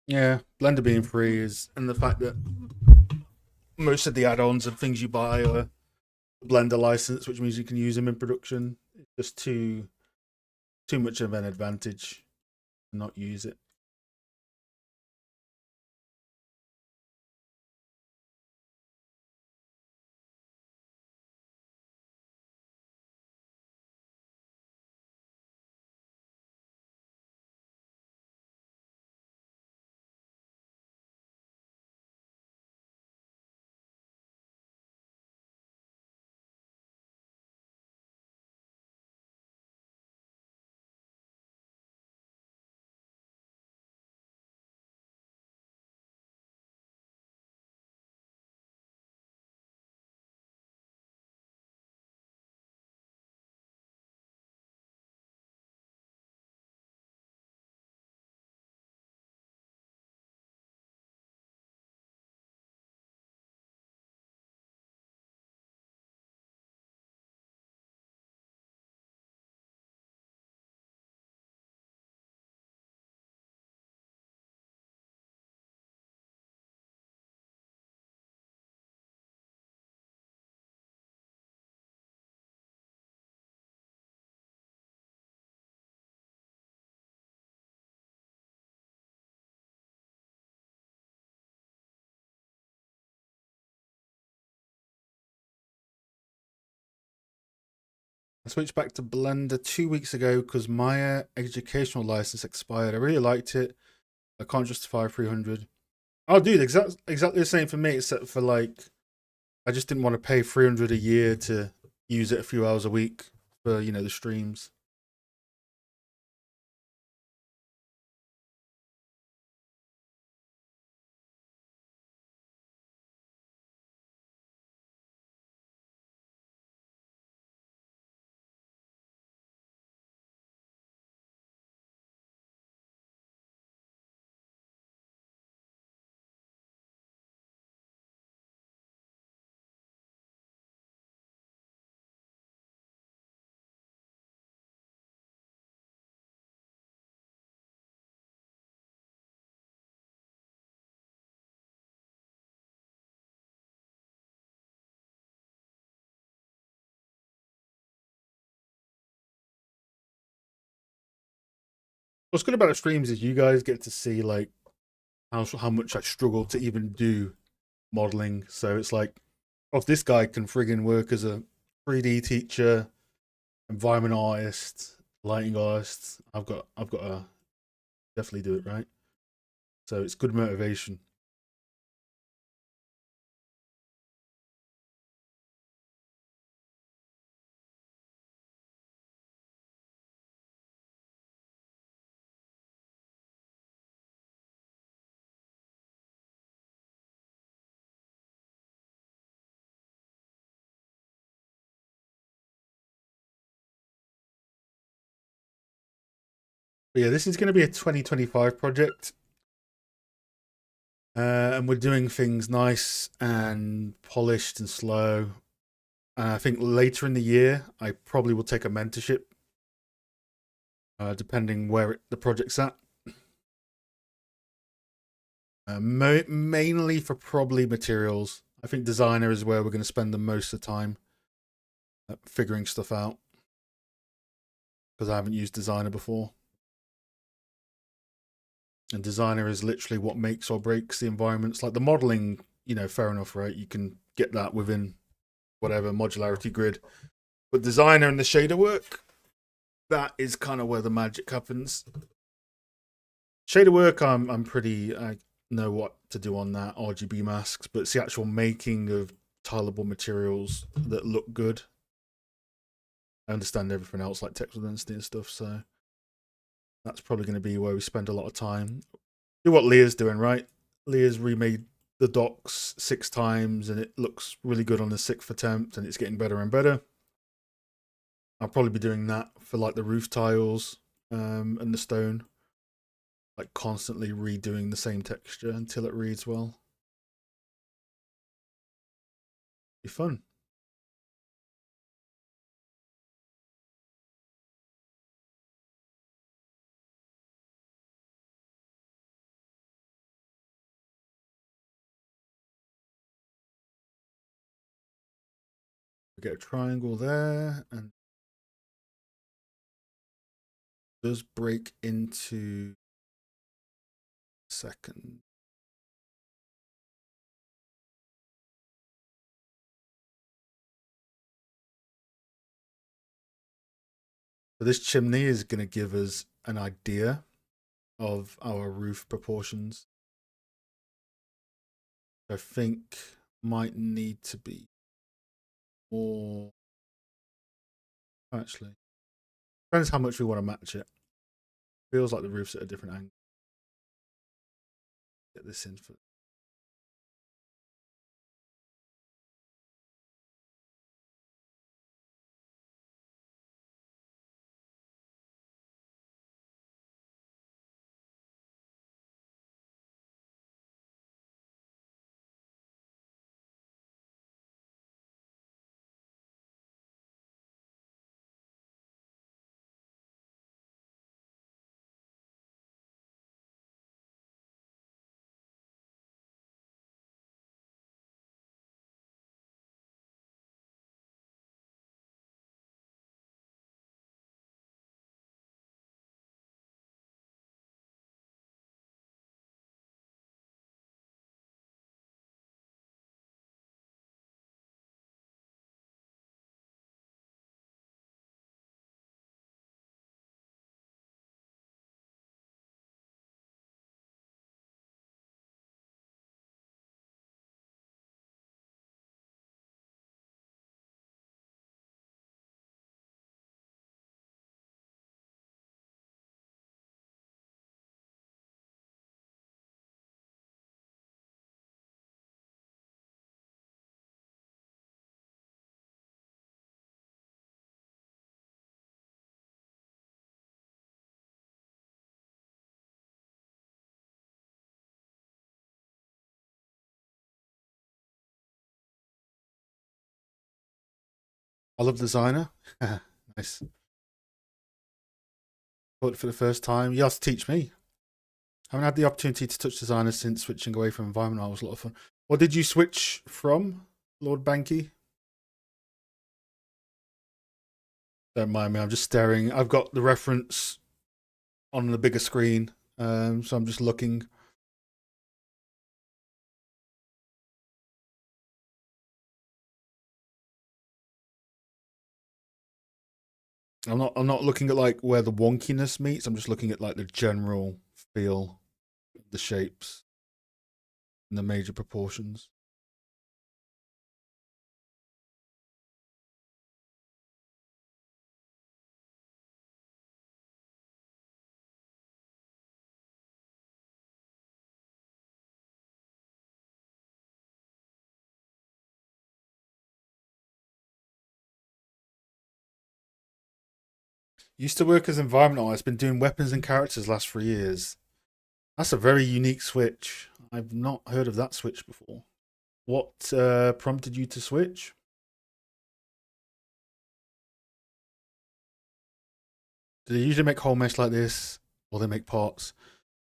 Yeah, Blender being free is, and the fact that most of the add-ons and things you buy are Blender license, which means you can use them in production. It's just too much of an advantage to not use it. I switched back to Blender 2 weeks ago because my educational license expired. I really liked it. I can't justify 300. Oh, dude, exactly the same for me, except for like I just didn't want to pay 300 a year to use it a few hours a week for the streams. What's good about the streams is you guys get to see like how much I struggle to even do modeling. So it's like, oh, this guy can friggin' work as a 3D teacher, environment artist, lighting artist. I've got to definitely do it right. So it's good motivation. But yeah, this is going to be a 2025 project. And we're doing things nice and polished and slow. And I think later in the year, I probably will take a mentorship, depending where the project's at. Mainly for probably materials. I think designer is where we're going to spend the most of the time figuring stuff out, because I haven't used designer before. And designer is literally what makes or breaks the environments. Like the modeling, fair enough, right? You can get that within whatever modularity grid. But designer and the shader work, that is kind of where the magic happens. Shader work, I know what to do on that, RGB masks, but it's the actual making of tileable materials that look good. I understand everything else like texture density and stuff, so that's probably going to be where we spend a lot of time. Do what Leah's doing, right? Leah's remade the docks 6 times and it looks really good on the 6th attempt and it's getting better and better. I'll probably be doing that for like the roof tiles and the stone. Like constantly redoing the same texture until it reads well. Be fun. We get a triangle there and it does break into second. So this chimney is going to give us an idea of our roof proportions. I think might need to be more. Actually, depends how much we want to match it. Feels like the roof's at a different angle. Get this in for. I love designer. Nice. But for the first time, you have to teach me. I haven't had the opportunity to touch designer since switching away from environment. It was a lot of fun. What did you switch from, Lord Banky? Don't mind me. I'm just staring. I've got the reference on the bigger screen. So I'm just looking. I'm not looking at like where the wonkiness meets. I'm just looking at like the general feel, the shapes, and the major proportions. Used to work as environment artist. Been doing weapons and characters last 3 years. That's a very unique switch. I've not heard of that switch before. What prompted you to switch? Do they usually make whole mesh like this, or they make parts?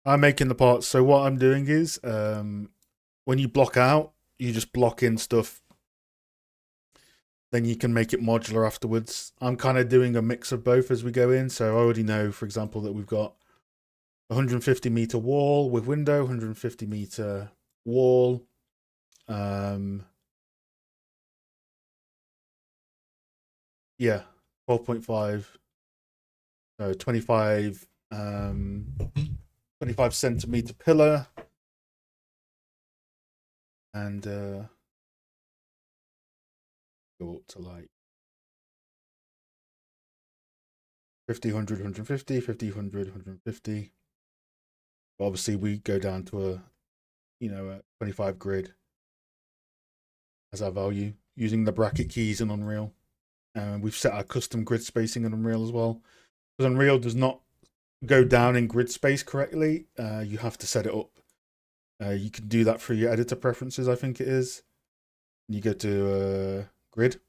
I'm making the parts. So what I'm doing is, when you block out, you just block in stuff. Then you can make it modular afterwards. I'm kind of doing a mix of both as we go in. So I already know, for example, that we've got 150-meter wall with window, 150-meter wall. Yeah, 12.5. So 25 centimeter pillar, and go up to like 50, 100, 150, 50, 100, 150. But obviously, we go down to a 25 grid as our value using the bracket keys in Unreal. And we've set our custom grid spacing in Unreal as well. Because Unreal does not go down in grid space correctly. You have to set it up. You can do that through your editor preferences, I think it is. You go to grid.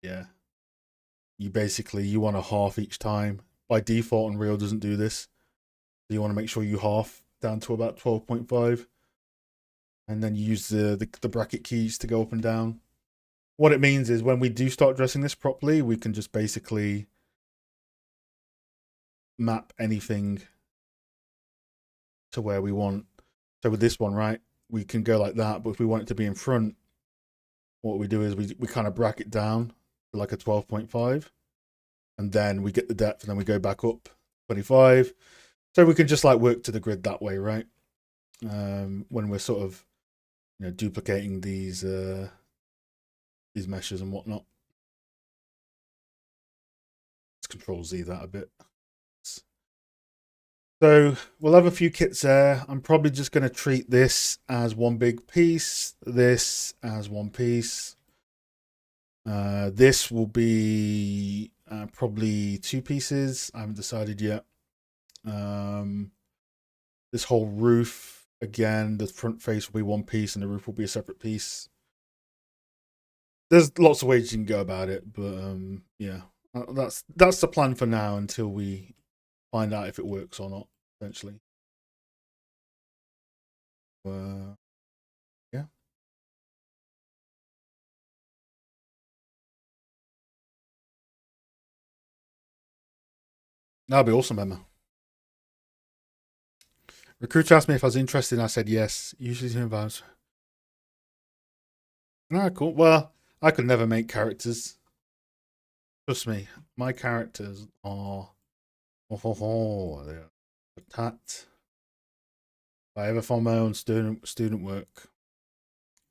Yeah. You want to half each time. By default, Unreal doesn't do this. So you want to make sure you half down to about 12.5. And then you use the bracket keys to go up and down. What it means is when we do start dressing this properly, we can just basically map anything to where we want. So with this one, right, we can go like that, but if we want it to be in front, what we do is we kind of bracket down to like a 12.5, and then we get the depth, and then we go back up 25. So we can just like work to the grid that way, right? When we're sort of duplicating these meshes and whatnot. Let's Control Z that a bit. So we'll have a few kits there. I'm probably just going to treat this as one big piece, this as one piece. This will be probably two pieces. I haven't decided yet. This whole roof, again, the front face will be one piece and the roof will be a separate piece. There's lots of ways you can go about it, but yeah, that's the plan for now until we find out if it works or not, essentially. Yeah. That'll be awesome, Emma. Recruiter asked me if I was interested, and I said yes. Usually to inbounds. Ah, cool. Well, I could never make characters. Trust me, my characters are they're patat. If I ever find my own student work,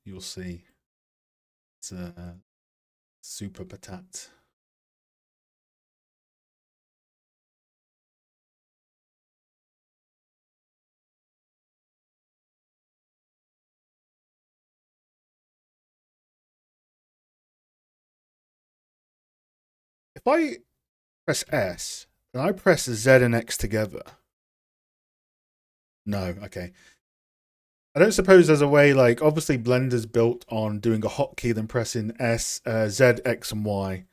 you'll see. It's super patat. If I press S and I press Z and X together, no, okay. I don't suppose there's a way, like, obviously Blender's built on doing a hotkey, then pressing S, Z, X, and Y.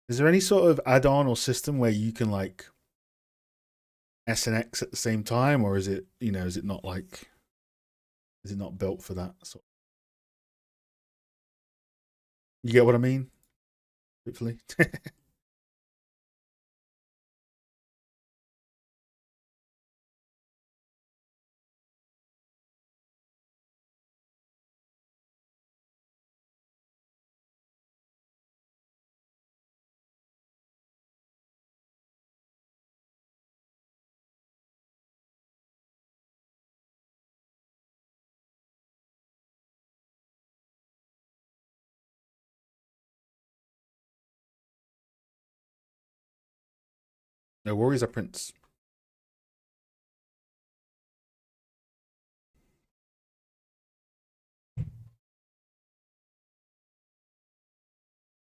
Is there any sort of add-on or system where you can like S and X at the same time, or is it is it not like is it not built for that? You get what I mean? hopefully. No worries, Prince.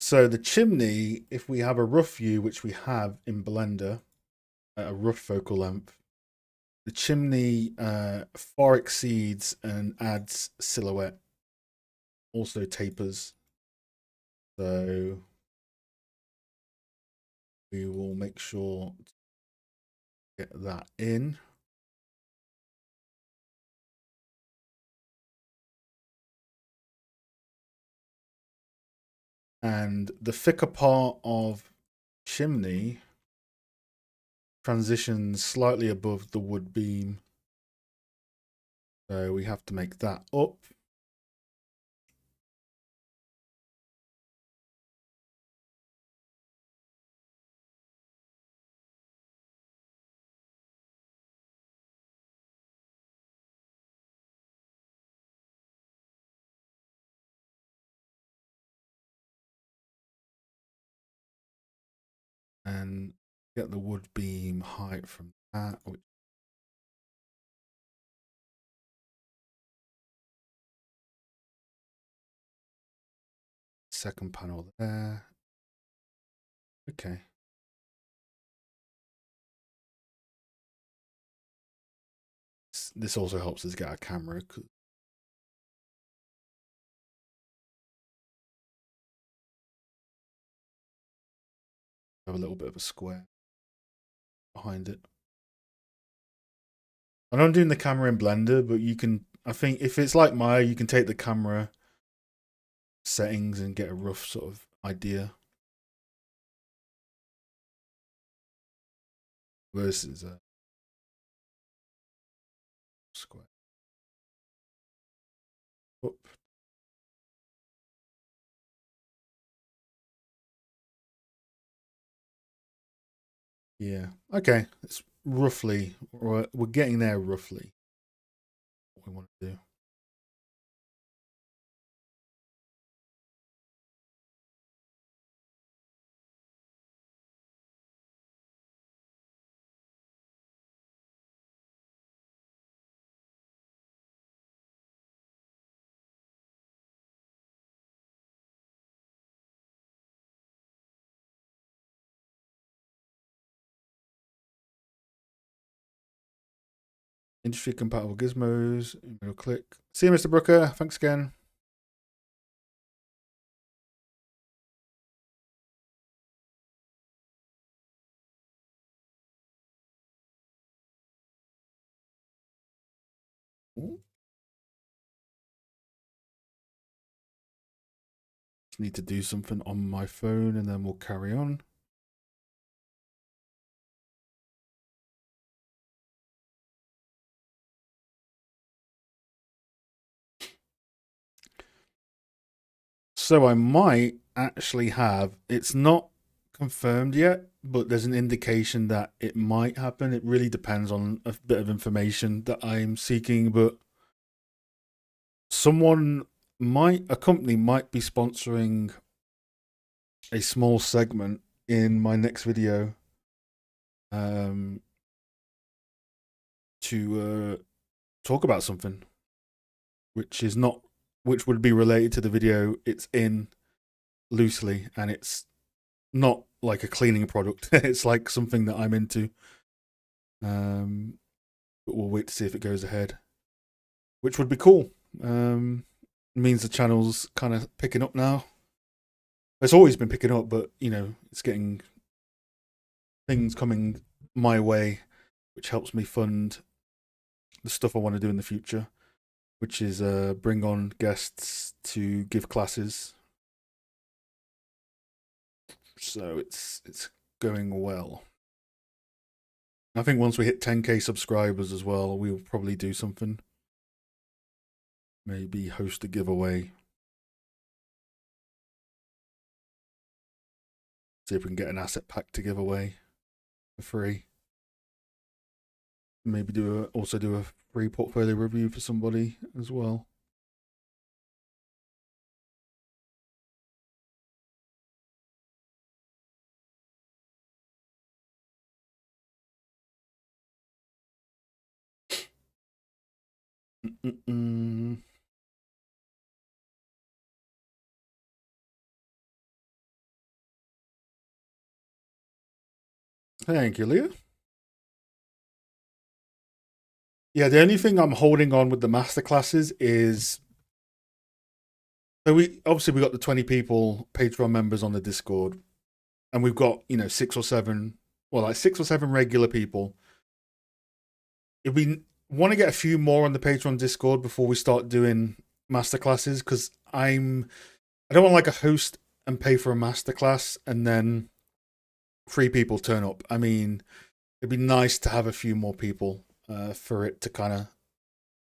So the chimney, if we have a rough view, which we have in Blender, at a rough focal length, the chimney far exceeds and adds silhouette, also tapers. So we will make sure to get that in. And the thicker part of chimney transitions slightly above the wood beam. So we have to make that up. And get the wood beam height from that, which second panel there. Okay. This also helps us get a camera. Have a little bit of a square behind it. And I'm doing the camera in Blender, but you can, I think if it's like Maya, you can take the camera settings and get a rough sort of idea. Versus a square. Up. Yeah. Okay. It's roughly, we're getting there roughly. What we want to do. Industry compatible gizmos. Middle click. See you, Mr. Brooker. Thanks again. Ooh. Just need to do something on my phone and then we'll carry on. So I might actually have, it's not confirmed yet, but there's an indication that it might happen. It really depends on a bit of information that I'm seeking, but a company might be sponsoring a small segment in my next video to talk about something which would be related to the video it's in loosely, and it's not like a cleaning product. It's like something that I'm into. But we'll wait to see if it goes ahead, which would be cool. Means the channel's kind of picking up now. It's always been picking up, but you know, it's getting things coming my way, which helps me fund the stuff I want to do in the future, which is bring on guests to give classes. So it's going well. I think once we hit 10k subscribers as well, we'll probably do something. Maybe host a giveaway. See if we can get an asset pack to give away for free. Maybe also do a free portfolio review for somebody as well. Thank you, Leah. Yeah, the only thing I'm holding on with the masterclasses is so we got the 20 people Patreon members on the Discord, and we've got 6 or 7, well, like 6 or 7 regular people. If we want to get a few more on the Patreon Discord before we start doing masterclasses, because I don't want like a host and pay for a masterclass and then 3 people turn up. I mean, it'd be nice to have a few more people for it to kind of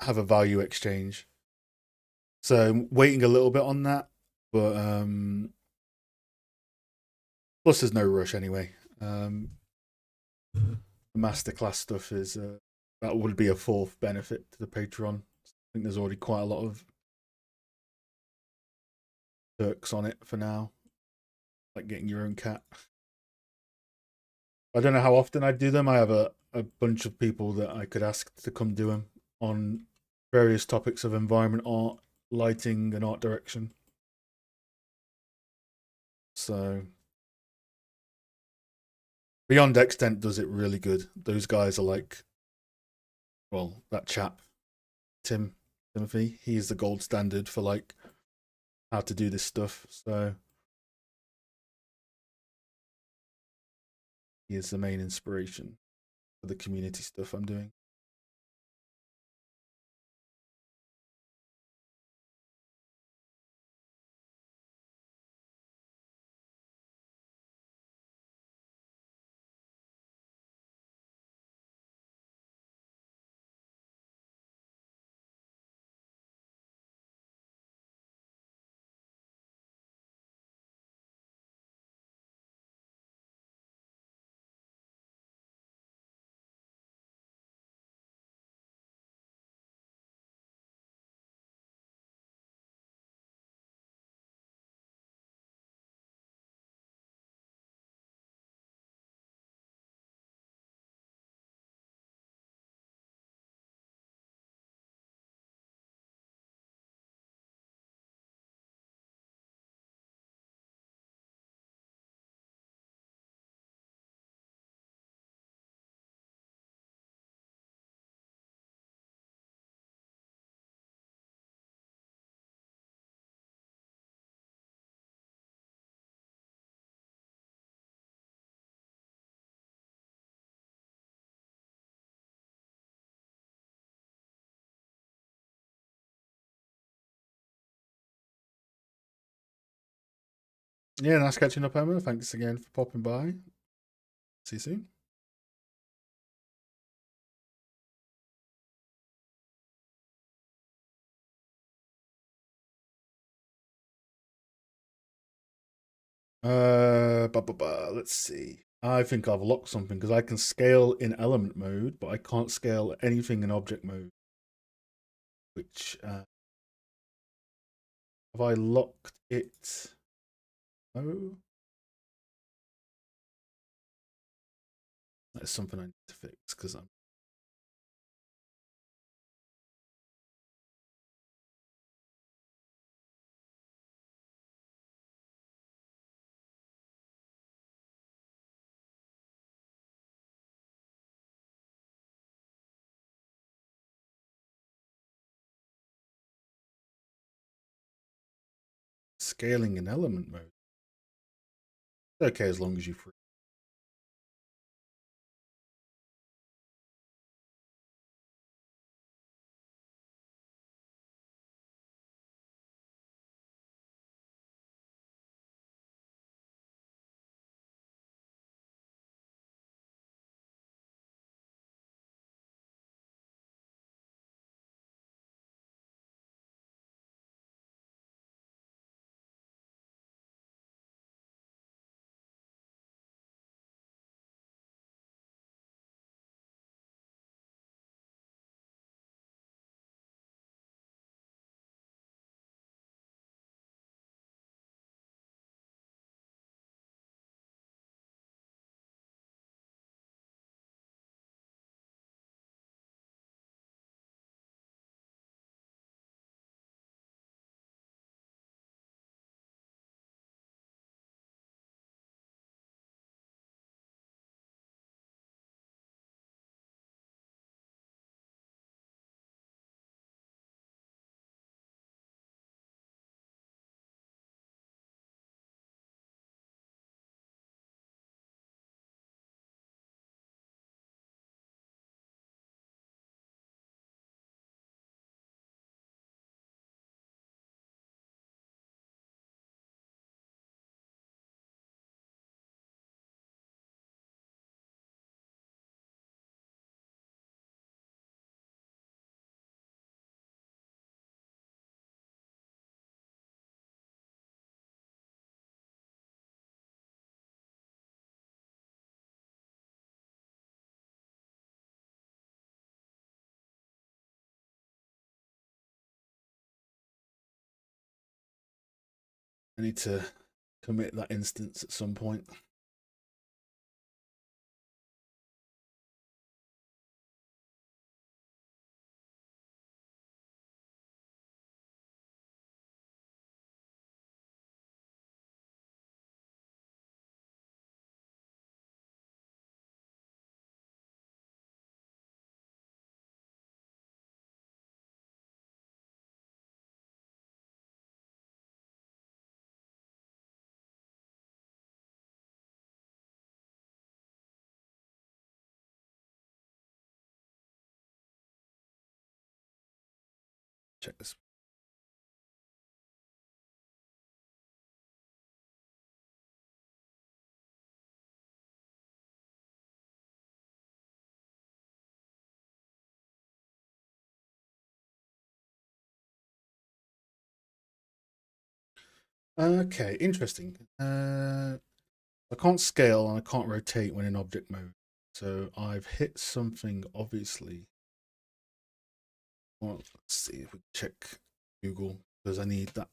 have a value exchange. So I'm waiting a little bit on that, but plus there's no rush anyway. The masterclass stuff is that would be a 4th benefit to the Patreon. I think there's already quite a lot of perks on it for now, like getting your own cat. I don't know how often I do them. I have a bunch of people that I could ask to come do them on various topics of environment, art, lighting, and art direction. So Beyond Extent does it really good. Those guys are like, well, that chap, Timothy, he's the gold standard for like how to do this stuff. So he is the main inspiration for the community stuff I'm doing. Yeah, nice catching up, Emma. Thanks again for popping by. See you soon. Let's see. I think I've locked something because I can scale in element mode, but I can't scale anything in object mode. Which have I locked it? Oh, that's something I need to fix because I'm. Scaling in element mode. Okay, as long as you free. I need to commit that instance at some point. Check this. Okay, interesting. I can't scale and I can't rotate when in object mode. So I've hit something, obviously. Well, let's see if we check Google, because I need that.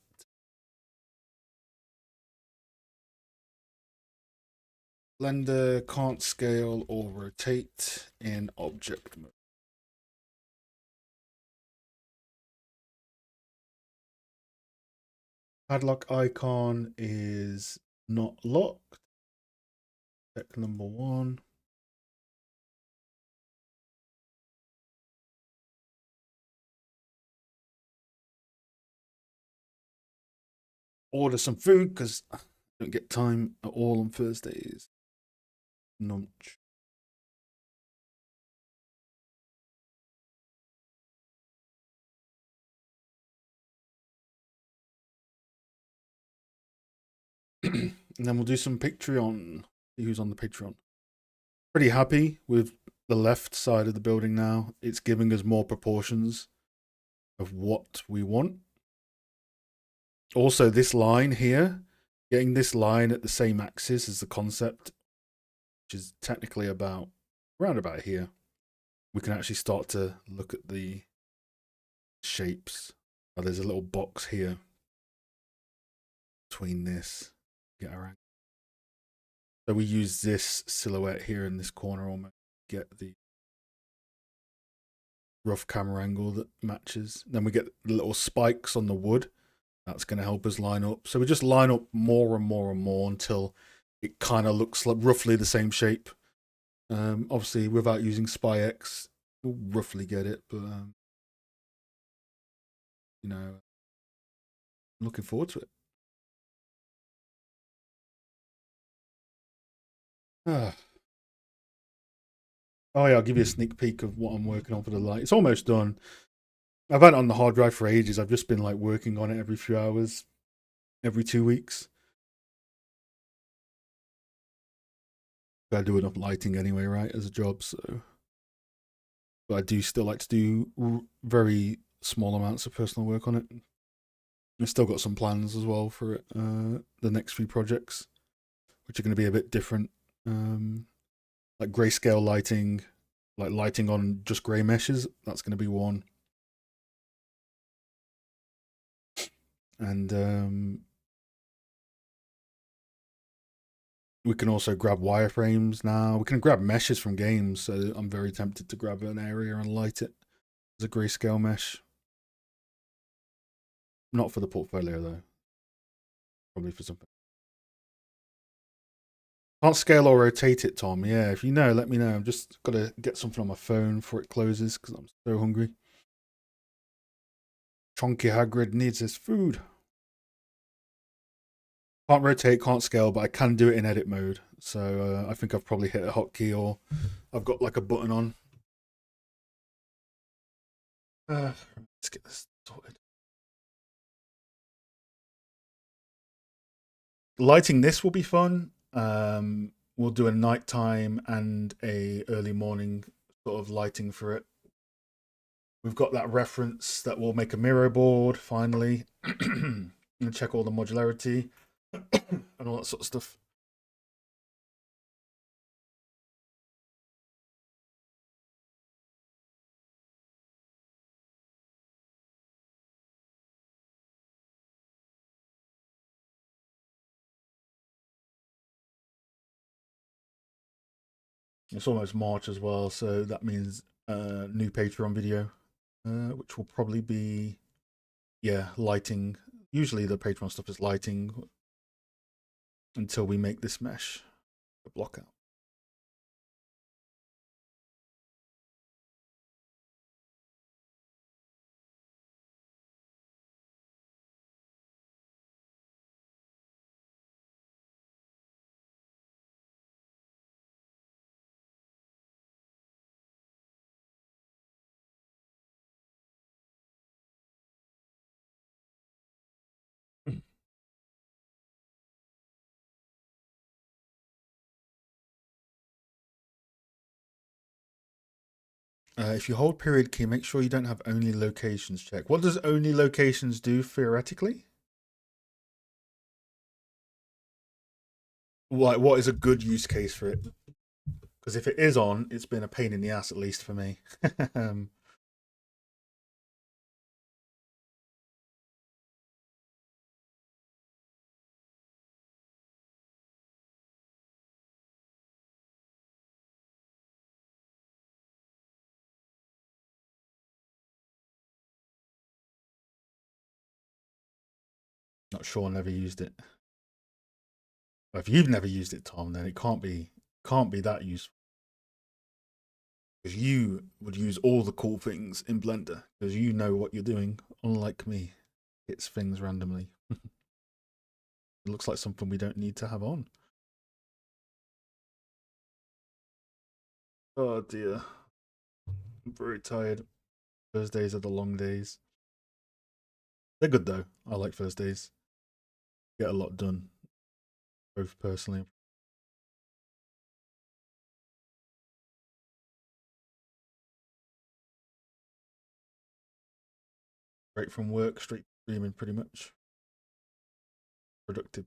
Blender can't scale or rotate in object mode. Padlock icon is not locked. Check number 1. Order some food because I don't get time at all on Thursdays. Nunch. And then we'll do some Patreon. See who's on the Patreon. Pretty happy with the left side of the building now. It's giving us more proportions of what we want. Also, this line here, getting this line at the same axis as the concept, which is technically about around about here. We can actually start to look at the shapes. Oh, there's a little box here between this. Get around. So we use this silhouette here in this corner almost to get the rough camera angle that matches. Then we get the little spikes on the wood. That's going to help us line up. So we just line up more and more and more until it kind of looks like roughly the same shape. Obviously, without using SpyX, we'll roughly get it. But, you know, I'm looking forward to it. Ah. Oh yeah, I'll give you a sneak peek of what I'm working on for the light. It's almost done. I've had it on the hard drive for ages. I've just been like working on it every few hours, every 2 weeks. I do enough lighting anyway, right, as a job. So, but I do still like to do very small amounts of personal work on it. I've still got some plans as well for it. The next few projects, which are going to be a bit different, like grayscale lighting, like lighting on just grey meshes. That's going to be one. And we can also grab wireframes now. We can grab meshes from games. So I'm very tempted to grab an area and light it as a grayscale mesh. Not for the portfolio though. Probably for something. Can't scale or rotate it, Tom. Yeah, if you know, let me know. I'm just got to get something on my phone before it closes because I'm so hungry. Chonky Hagrid needs his food. Can't rotate, can't scale, but I can do it in edit mode. So I think I've probably hit a hotkey or I've got like a button on. Let's get this sorted. Lighting this will be fun. We'll do a nighttime and a early morning sort of lighting for it. We've got that reference that will make a mirror board finally. And check all the modularity and all that sort of stuff. It's almost March as well, so that means new Patreon video, which will probably be, yeah, lighting. Usually the Patreon stuff is lighting until we make this mesh, the Blockout. If you hold period key, make sure you don't have only locations check. What does only locations do theoretically? Like, what is a good use case for it? Because if it is on, it's been a pain in the ass, at least for me. Not sure, never used it. But if you've never used it, Tom, then it can't be that useful. Because you would use all the cool things in Blender because you know what you're doing, unlike me. Hits things randomly. It looks like something we don't need to have on. Oh dear. I'm very tired. Thursdays are the long days. They're good though. I like Thursdays. Get a lot done, both personally. Straight from work, straight streaming pretty much. Productive.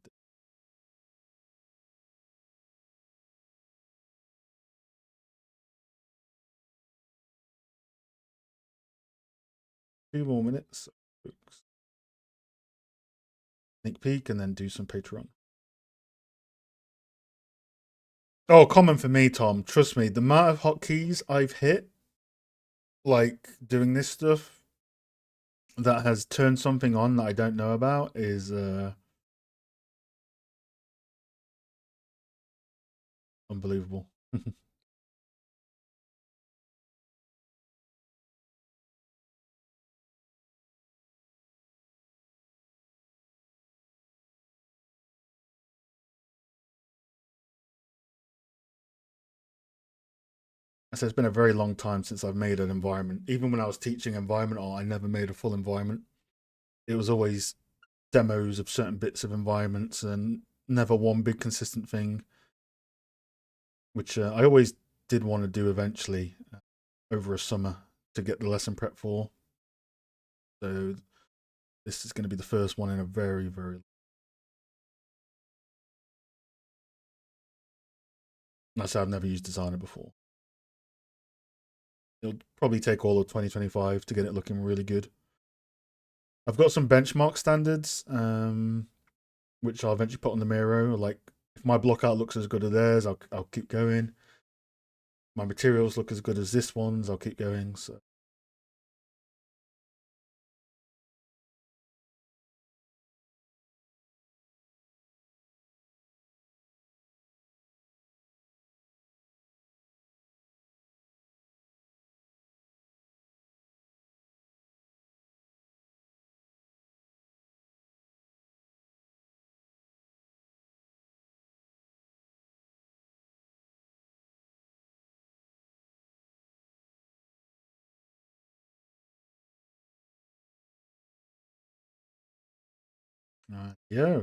2 more minutes. Sneak peek and then do some Patreon. Oh, common for me, Tom. Trust me, the amount of hotkeys I've hit, like doing this stuff, that has turned something on that I don't know about is unbelievable. So it's been a very long time since I've made an environment. Even when I was teaching environment art, I never made a full environment. It was always demos of certain bits of environments and never one big consistent thing, which I always did want to do eventually over a summer to get the lesson prep for. So this is going to be the first one in a very, very. I said I've never used Designer before. It'll probably take all of 2025 to get it looking really good. I've got some benchmark standards, which I'll eventually put on the Miro. Like, if my blockout looks as good as theirs, I'll keep going. My materials look as good as this one's, I'll keep going. So yeah.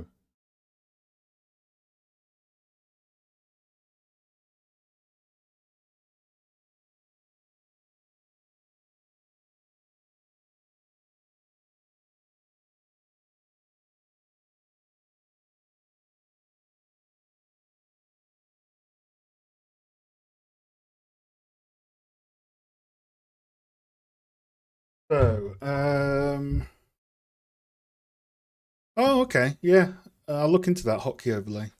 So, oh, okay, yeah. I'll look into that hotkey overlay.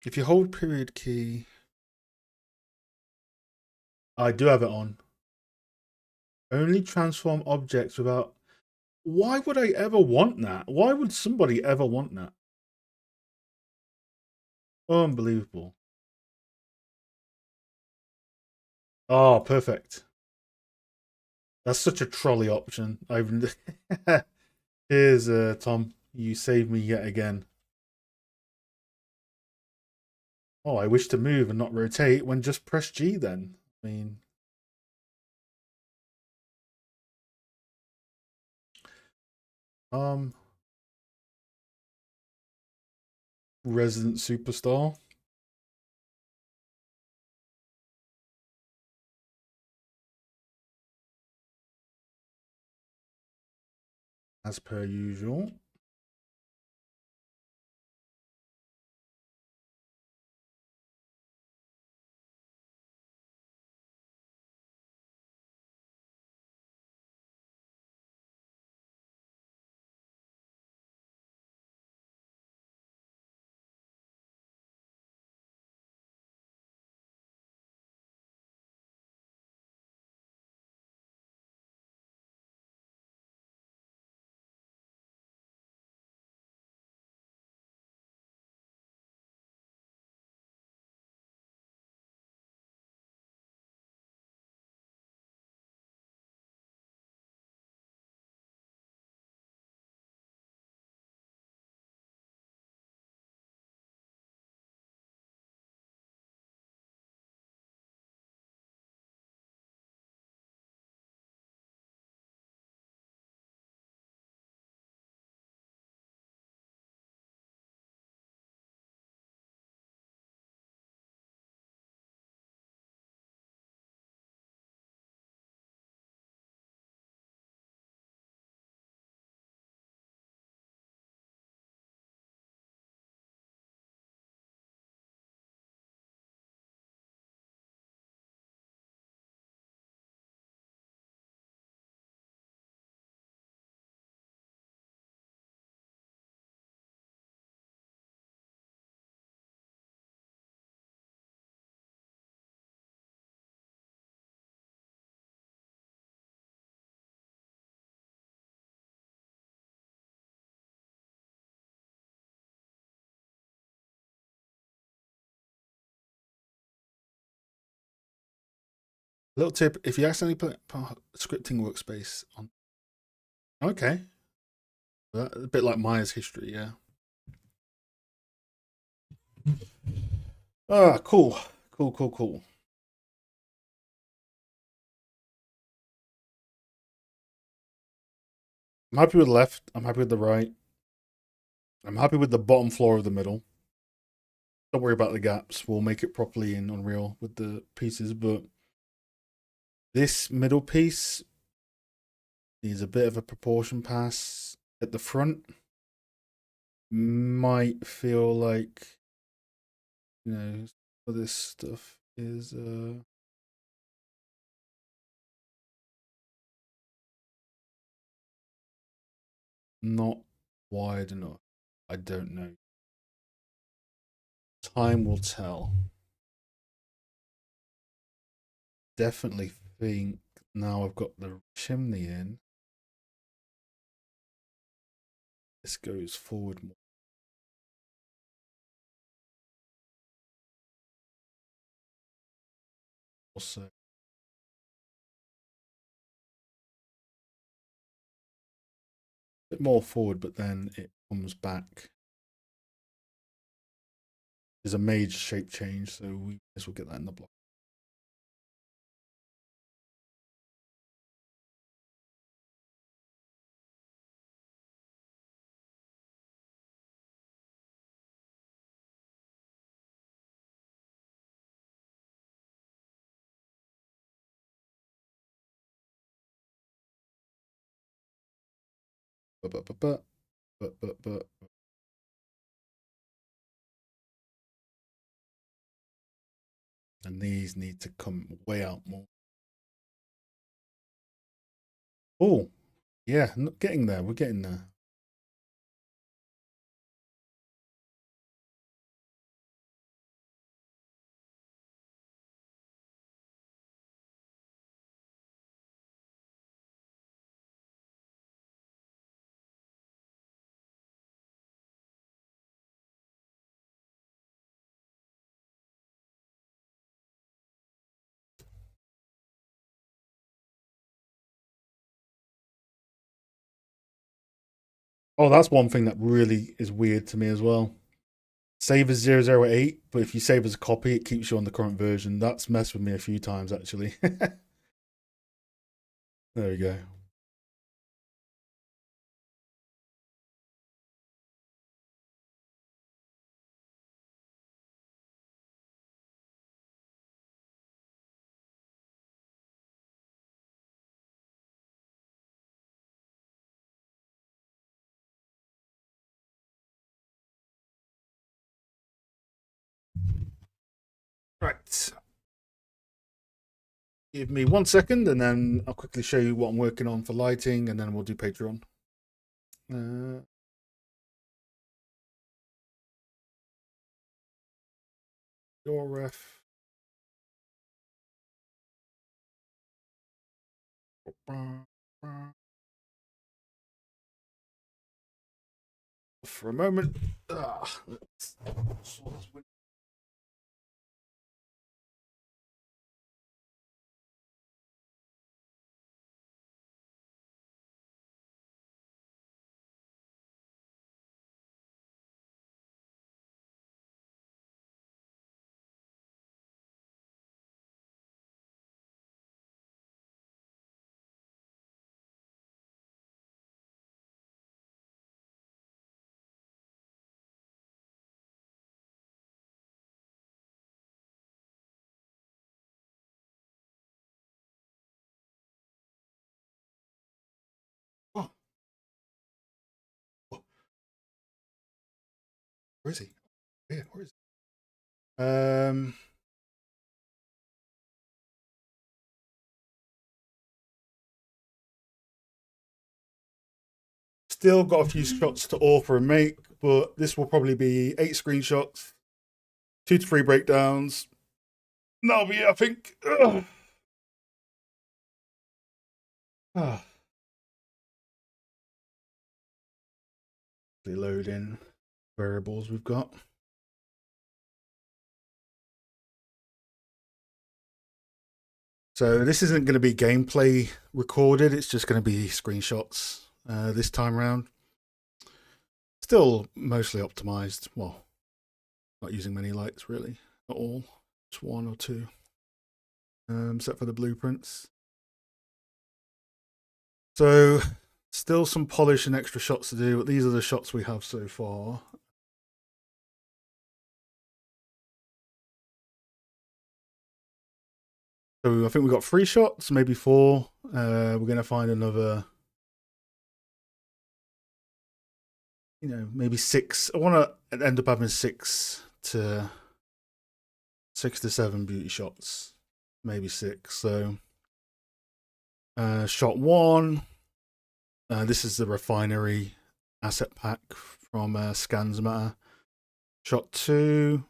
If you hold period key, I do have it on. Only transform objects without. Why would I ever want that? Why would somebody ever want that? Unbelievable. Oh, perfect. That's such a trolley option. I've Here's Tom. You saved me yet again. Oh, I wish to move and not rotate when just press G then. I mean, um, resident superstar. As per usual. Little tip: if you accidentally put scripting workspace on, okay, a bit like Maya's history, yeah. Ah, cool, cool, cool, cool. I'm happy with the left. I'm happy with the right. I'm happy with the bottom floor of the middle. Don't worry about the gaps. We'll make it properly in Unreal with the pieces, but this middle piece needs a bit of a proportion pass at the front. Might feel like, some of this stuff is not wide enough. I don't know. Time will tell. Definitely think now I've got the chimney in. This goes forward more. Also, a bit more forward, but then it comes back. There's a major shape change, so we guess we'll get that in the block. But, but, but, but, but. And these need to come way out more. Oh, yeah, not getting there. We're getting there. Oh, that's one thing that really is weird to me as well. Save as 008, but if you save as a copy, it keeps you on the current version. That's messed with me a few times, actually. There we go. Right. Give me 1 second, and then I'll quickly show you what I'm working on for lighting, and then we'll do Patreon. Your ref. For a moment. Oh, where is he? Yeah, where is he? Still got a few shots to offer and make, but this will probably be 8 screenshots, 2 to 3 breakdowns. That'll be it, I think. Load in variables we've got. So this isn't going to be gameplay recorded, it's just going to be screenshots this time around. Still mostly optimized. Well, not using many lights really at all. Just 1 or 2. Except for the blueprints. So still some polish and extra shots to do, but these are the shots we have so far. So I think we've got 3 shots, maybe 4. We're going to find another, maybe 6. I want to end up having 6 to 7 beauty shots, maybe 6. So shot 1, this is the refinery asset pack from Scans Matter. Shot 2,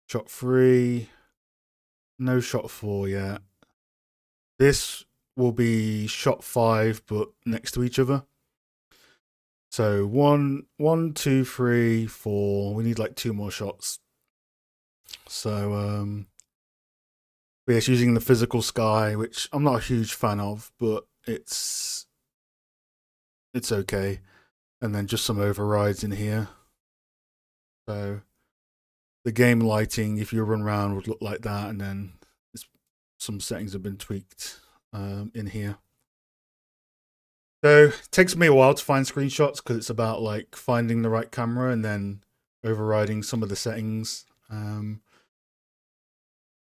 shot 3, no shot 4 yet. This will be shot 5, but next to each other. So 1, 2, 3, 4. We need like 2 more shots. So but it's using the physical sky, which I'm not a huge fan of, but it's okay. And then just some overrides in here. So the game lighting, if you run around, would look like that, and then some settings have been tweaked in here. So it takes me a while to find screenshots because it's about like finding the right camera and then overriding some of the settings.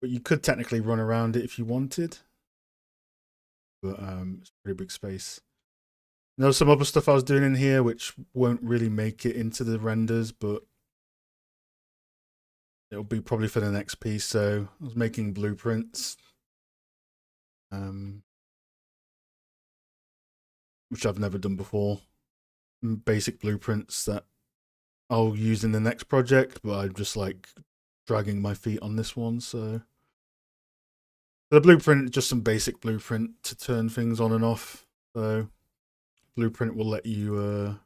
But you could technically run around it if you wanted. But it's a pretty big space. There's some other stuff I was doing in here which won't really make it into the renders, but it'll be probably for the next piece. So I was making blueprints, which I've never done before. Basic blueprints that I'll use in the next project, but I'm just like dragging my feet on this one. So the blueprint is just some basic blueprint to turn things on and off. So blueprint will let you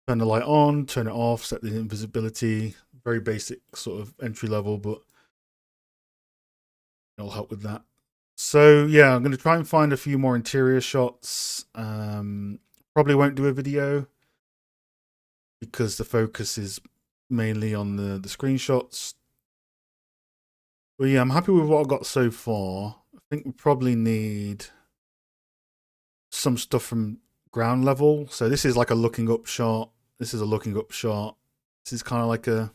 turn the light on, turn it off, set the invisibility. Very basic sort of entry level, but it'll help with that. So yeah, I'm going to try and find a few more interior shots. Probably probably won't do a video because the focus is mainly on the screenshots. But yeah, I'm happy with what I got so far. I think we probably need some stuff from ground level. So this is like a looking up shot. This is a looking up shot. This is kind of like a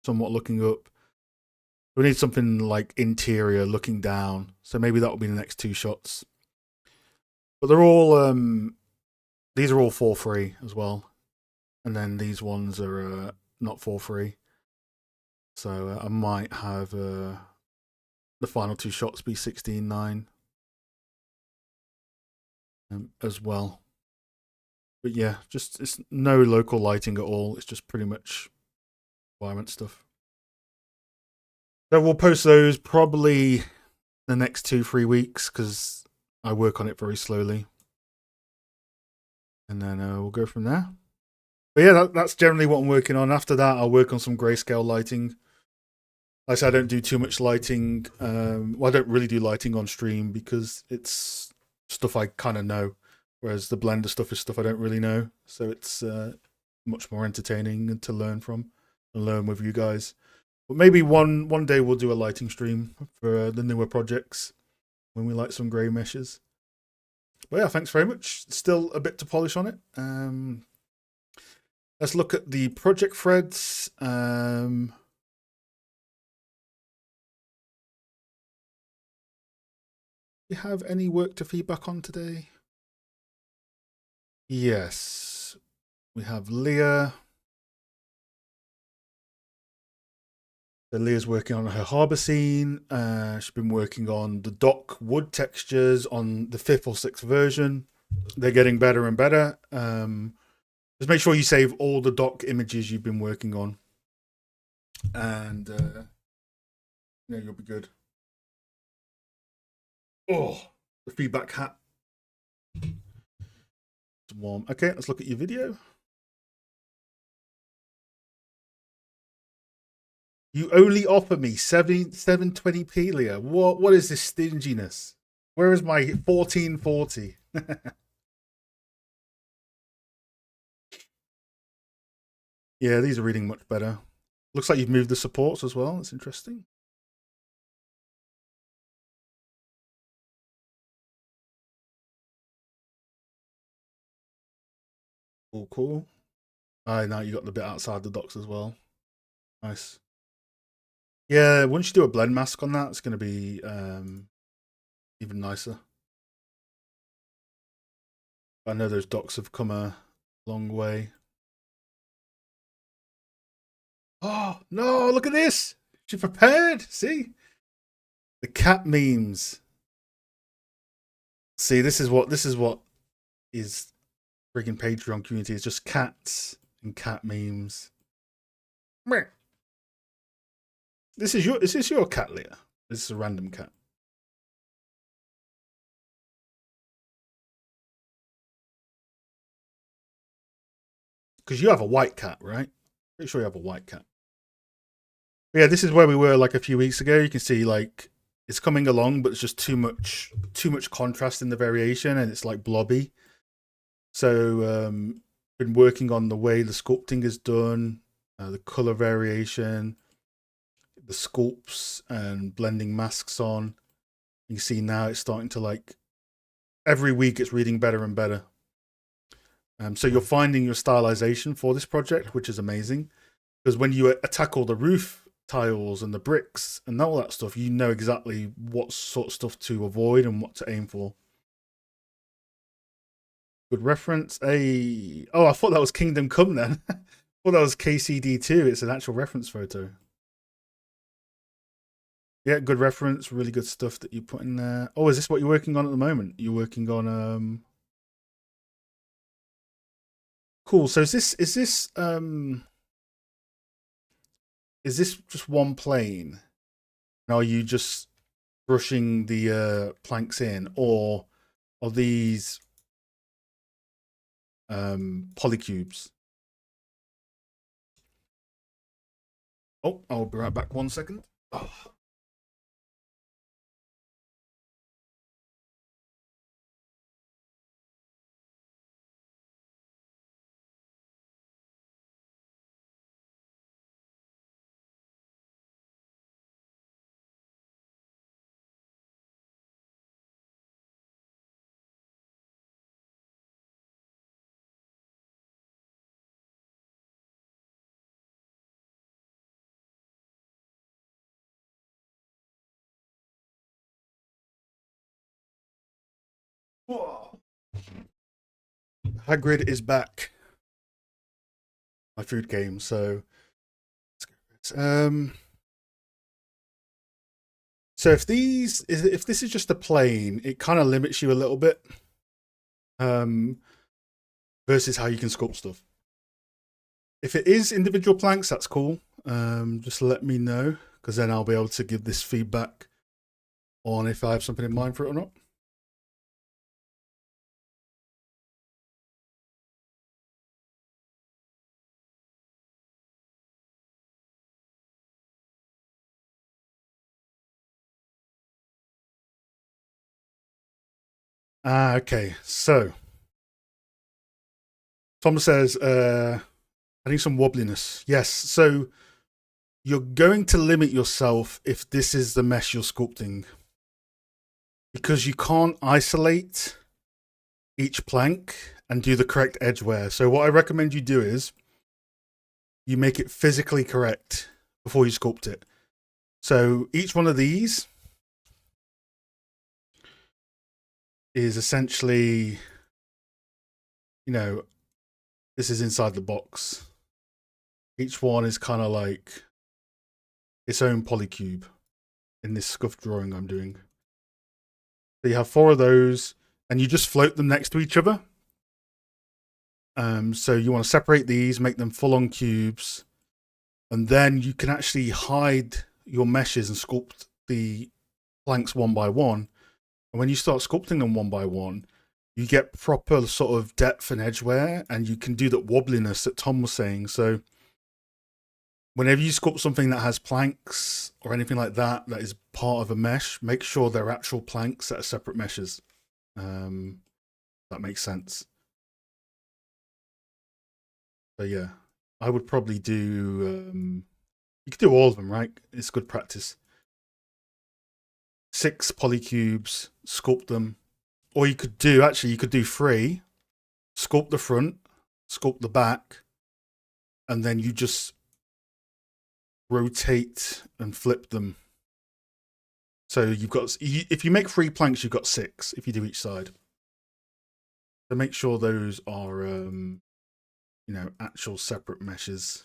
somewhat looking up. We need something like interior looking down. So maybe that will be the next two shots. But they're all these are all for free as well. And then these ones are not for free. So I might have the final two shots be 16:9 as well. But yeah, just it's no local lighting at all. It's just pretty much environment stuff. So we'll post those probably the next 2-3 weeks because I work on it very slowly. And then we'll go from there. But yeah, that's generally what I'm working on. After that, I'll work on some grayscale lighting. Like I said, I don't do too much lighting. Well, I don't really do lighting on stream because it's stuff I kind of know. Whereas the Blender stuff is stuff I don't really know. So it's much more entertaining to learn from and learn with you guys. But maybe one day we'll do a lighting stream for the newer projects when we light some grey meshes. But yeah, thanks very much. Still a bit to polish on it. Let's look at the project threads. You have any work to feedback on today? Yes. We have Leah. So Leah's working on her harbour scene. She's been working on the dock wood textures on the 5th or 6th version. They're getting better and better. Just make sure you save all the dock images you've been working on. And yeah, you'll be good. Oh, the feedback hat. It's warm. Okay, let's look at your video. You only offer me 720p, Leah. What is this stinginess? Where is my 1440? Yeah, these are reading much better. Looks like you've moved the supports as well. That's interesting. Cool. Now you got the bit outside the docks as well. Nice. Yeah, once you do a blend mask on that, it's going to be even nicer. I know those docks have come a long way. Oh, no, look at this. She prepared. See? The cat memes. See, this is what is freaking Patreon community. It's just cats and cat memes. Is this your cat, Leah? This is a random cat. Because you have a white cat, right? Pretty sure you have a white cat. But yeah, this is where we were like a few weeks ago. You can see like it's coming along, but it's just too much contrast in the variation, and it's like blobby. So been working on the way the sculpting is done, the color variation, the sculpts, and blending masks on. You can see now it's starting to like every week it's reading better and better. So you're finding your stylization for this project, which is amazing, because when you attack all the roof tiles and the bricks and all that stuff, you know exactly what sort of stuff to avoid and what to aim for. Good reference. Oh, I thought that was Kingdom Come then. I thought that was KCD2. It's an actual reference photo. Yeah, good reference. Really good stuff that you put in there. Oh, is this what you're working on at the moment? You're working on cool. So is this just one plane? Are you just brushing the planks in, or are these polycubes? Oh, I'll be right back. 1 second. Oh. Hagrid is back. My food came, so so if this is just a plane, it kind of limits you a little bit. Versus how you can sculpt stuff. If it is individual planks, that's cool. Just let me know, because then I'll be able to give this feedback on if I have something in mind for it or not. Okay, so Tom says, I need some wobbliness. Yes, so you're going to limit yourself if this is the mesh you're sculpting, because you can't isolate each plank and do the correct edge wear. So what I recommend you do is you make it physically correct before you sculpt it. So each one of these is essentially, this is inside the box. Each one is kind of like its own polycube in this scuffed drawing I'm doing. So you have 4 of those, and you just float them next to each other. So you want to separate these, make them full-on cubes, and then you can actually hide your meshes and sculpt the planks one by one. And when you start sculpting them one by one, you get proper sort of depth and edge wear, and you can do that wobbliness that Tom was saying. So whenever you sculpt something that has planks or anything like that is part of a mesh, make sure they're actual planks that are separate meshes. That makes sense. So yeah, I would probably do, you could do all of them, right? It's good practice. 6 polycubes, sculpt them. Or you could do 3, sculpt the front, sculpt the back, and then you just rotate and flip them. So you've got, if you make 3 planks, you've got 6 if you do each side. So make sure those are, actual separate meshes.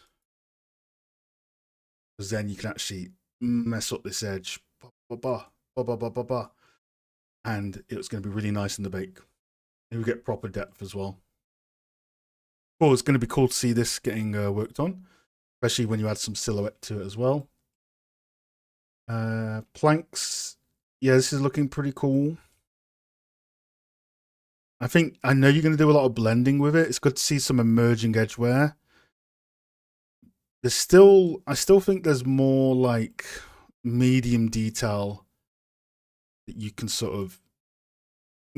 Because then you can actually mess up this edge. And it's going to be really nice in the bake. And we get proper depth as well. Oh, it's going to be cool to see this getting worked on, especially when you add some silhouette to it as well. Planks. Yeah, this is looking pretty cool. I know you're going to do a lot of blending with it. It's good to see some emerging edge wear. I still think there's more like medium detail that you can sort of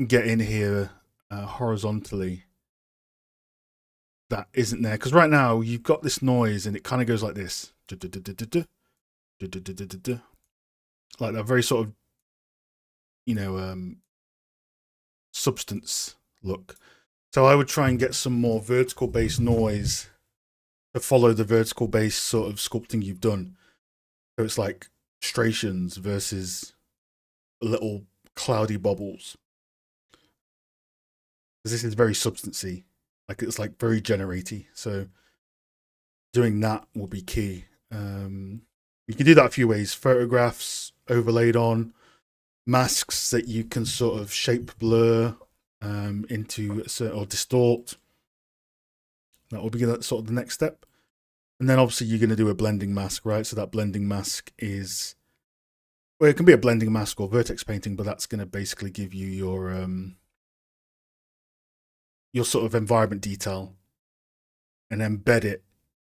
get in here horizontally that isn't there, because right now you've got this noise and it kind of goes like this, like that very sort of substance look. So I would try and get some more vertical based noise to follow the vertical based sort of sculpting you've done. So it's like striations versus little cloudy bubbles. Because this is very substancy, like it's like very generatey. So doing that will be key. You can do that a few ways: photographs overlaid on, masks that you can sort of shape blur into or distort. That will be sort of the next step. And then obviously you're going to do a blending mask, right? So that blending mask is, well, it can be a blending mask or vertex painting, but that's going to basically give you your sort of environment detail and embed it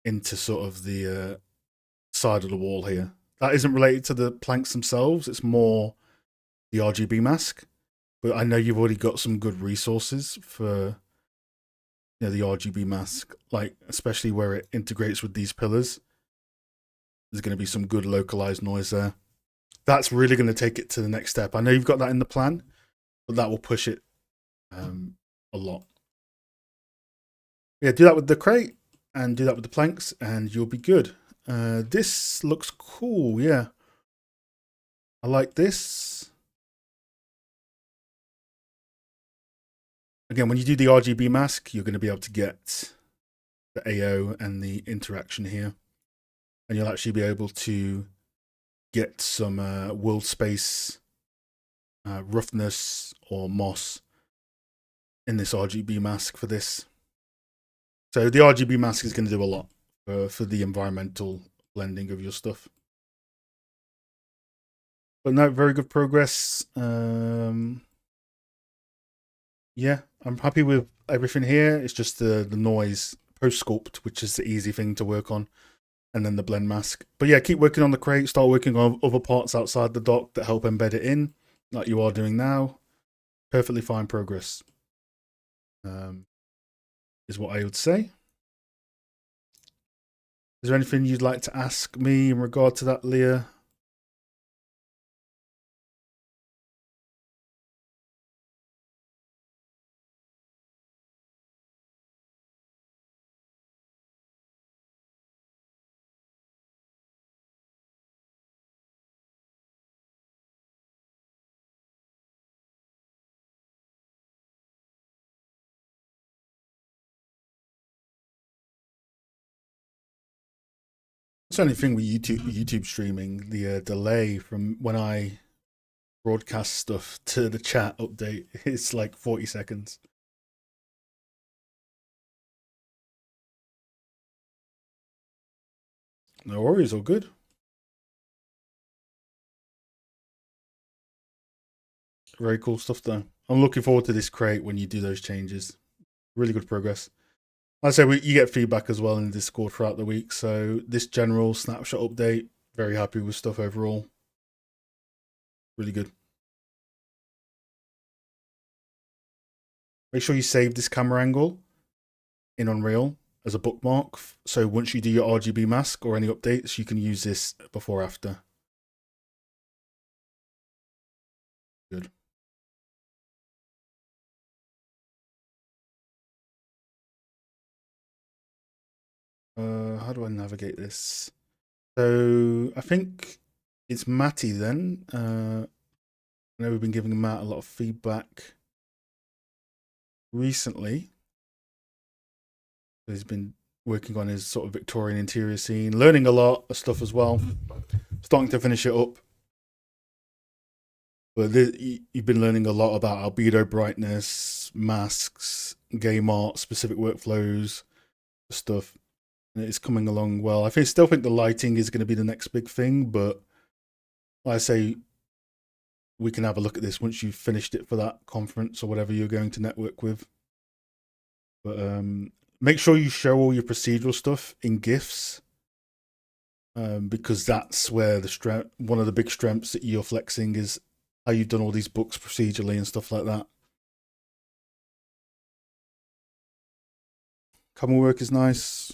into sort of the side of the wall here. That isn't related to the planks themselves. It's more the RGB mask. But I know you've already got some good resources for the RGB mask, like especially where it integrates with these pillars. There's going to be some good localized noise there. That's really going to take it to the next step. I know you've got that in the plan, but that will push it a lot. Yeah, do that with the crate and do that with the planks and you'll be good. This looks cool. Yeah, I like this. Again, when you do the RGB mask, you're going to be able to get the AO and the interaction here. And you'll actually be able to get some world space roughness or moss in this RGB mask for this. So the RGB mask is going to do a lot for the environmental blending of your stuff. But no, very good progress. Yeah, I'm happy with everything here. It's just the noise post sculpt, which is the easy thing to work on, and then the blend mask. But yeah, keep working on the crate. Start working on other parts outside the dock that help embed it in, like you are doing now. Perfectly fine progress. Is what I would say. Is there anything you'd like to ask me in regard to that, Leah? It's the only thing with YouTube streaming, the delay from when I broadcast stuff to the chat update is like 40 seconds. No worries, all good. Very cool stuff though. I'm looking forward to this crate when you do those changes. Really good progress. Like I say, you get feedback as well in the Discord throughout the week. So this general snapshot update, very happy with stuff overall. Really good. Make sure you save this camera angle in Unreal as a bookmark. So once you do your RGB mask or any updates, you can use this before or after. Good. How do I navigate this? So I think it's Matty then. I know we've been giving Matt a lot of feedback recently. He's been working on his sort of Victorian interior scene, learning a lot of stuff as well. Starting to finish it up. But you've been learning a lot about albedo brightness, masks, game art, specific workflows, stuff. And it's coming along well. I still think the lighting is going to be the next big thing, but like I say, we can have a look at this once you've finished it for that conference or whatever you're going to network with. But make sure you show all your procedural stuff in GIFs, because that's where one of the big strengths that you're flexing is how you've done all these books procedurally and stuff like that. Camera work is nice.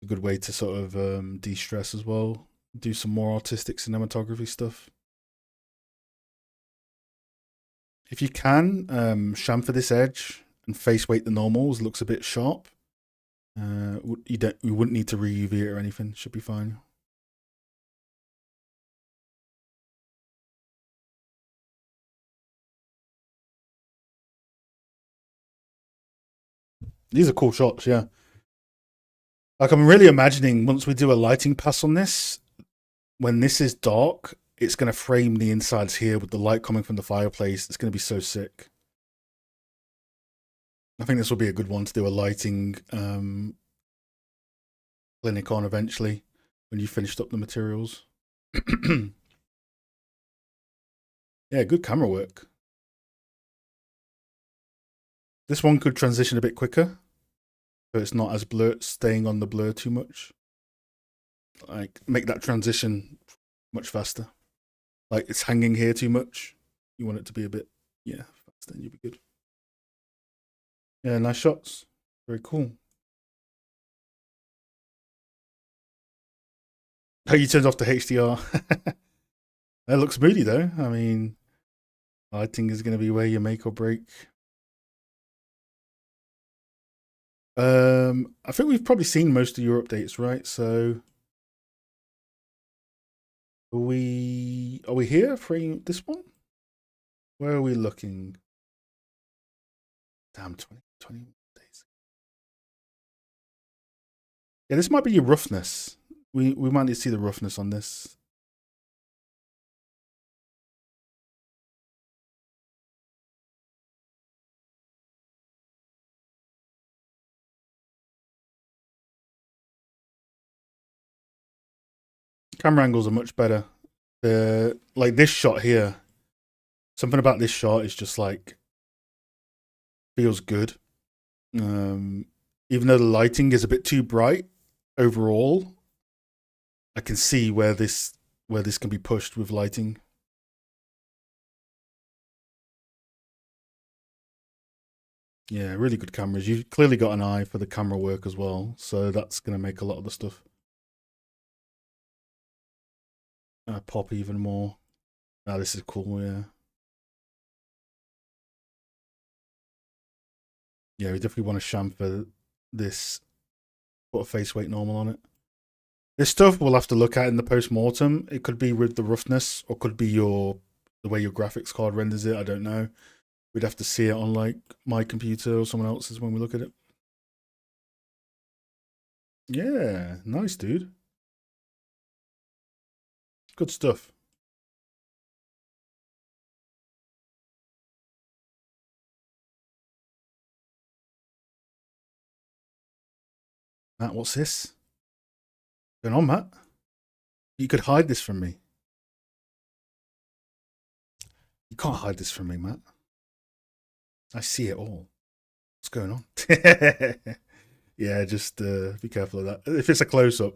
A good way to sort of de-stress as well. Do some more artistic cinematography stuff. If you can, chamfer this edge and face weight the normals. Looks a bit sharp. You wouldn't need to re-UV it or anything. Should be fine. These are cool shots, yeah. Like I'm really imagining once we do a lighting pass on this, when this is dark, it's going to frame the insides here with the light coming from the fireplace. It's going to be so sick. I think this will be a good one to do a lighting clinic on eventually when you finished up the materials. Yeah, good camera work. This one could transition a bit quicker, so it's not as staying on the blur too much. Like make that transition much faster. Like it's hanging here too much. You want it to be a bit, yeah, faster, and you'll be good. Yeah, nice shots. Very cool. Oh, you turned off the HDR. That looks moody though. I mean, lighting is going to be where you make or break. I think we've probably seen most of your updates, right? So are we here for this one? Where are we looking? Damn, 20 days. Yeah, this might be your roughness. We might need to see the roughness on this. Camera angles are much better. Like this shot here. Something about this shot is just like feels good. Even though the lighting is a bit too bright overall, I can see where this can be pushed with lighting. Yeah, really good cameras. You've clearly got an eye for the camera work as well, so that's going to make a lot of the stuff pop even more. Ah, this is cool, yeah. Yeah, we definitely want to chamfer this, put a face weight normal on it. This stuff we'll have to look at in the post-mortem. It could be with the roughness, or could be the way your graphics card renders it, I don't know. We'd have to see it on like my computer or someone else's when we look at it. Yeah, nice, dude. Good stuff. Matt, what's this? What's going on, Matt? You could hide this from me. You can't hide this from me, Matt. I see it all. What's going on? Yeah, just be careful of that. If it's a close-up.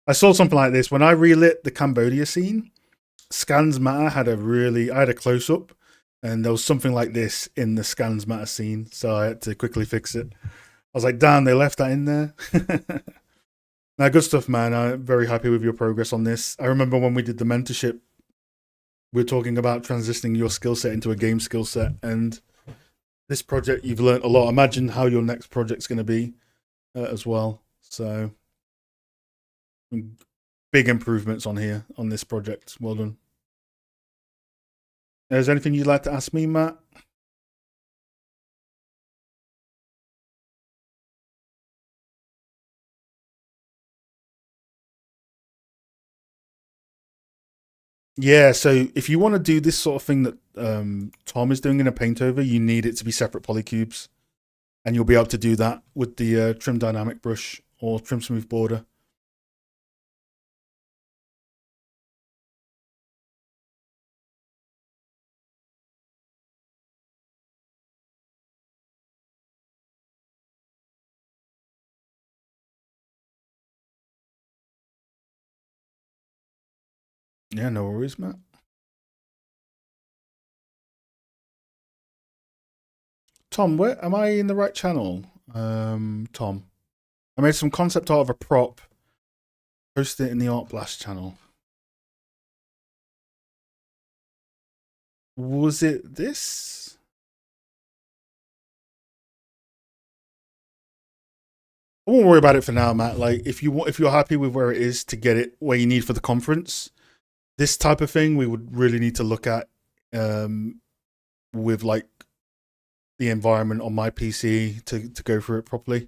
I saw something like this. When I relit the Cambodia scene, Scans Matter had I had a close-up, and there was something like this in the Scans Matter scene, so I had to quickly fix it. I was like, damn, they left that in there. Now, good stuff, man. I'm very happy with your progress on this. I remember when we did the mentorship, we were talking about transitioning your skill set into a game skill set, and this project, you've learned a lot. Imagine how your next project's going to be as well. So, big improvements on here, on this project. Well done. Is there anything you'd like to ask me, Matt? Yeah, so if you want to do this sort of thing that Tom is doing in a paint over, you need it to be separate polycubes. And you'll be able to do that with the Trim Dynamic brush or Trim Smooth border. Yeah, no worries, Matt. Tom, where am I in the right channel? Tom, I made some concept art of a prop. Posted it in the Art Blast channel. Was it this? I won't worry about it for now, Matt. Like, if you're happy with where it is to get it where you need for the conference, this type of thing we would really need to look at with like the environment on my PC to go through it properly.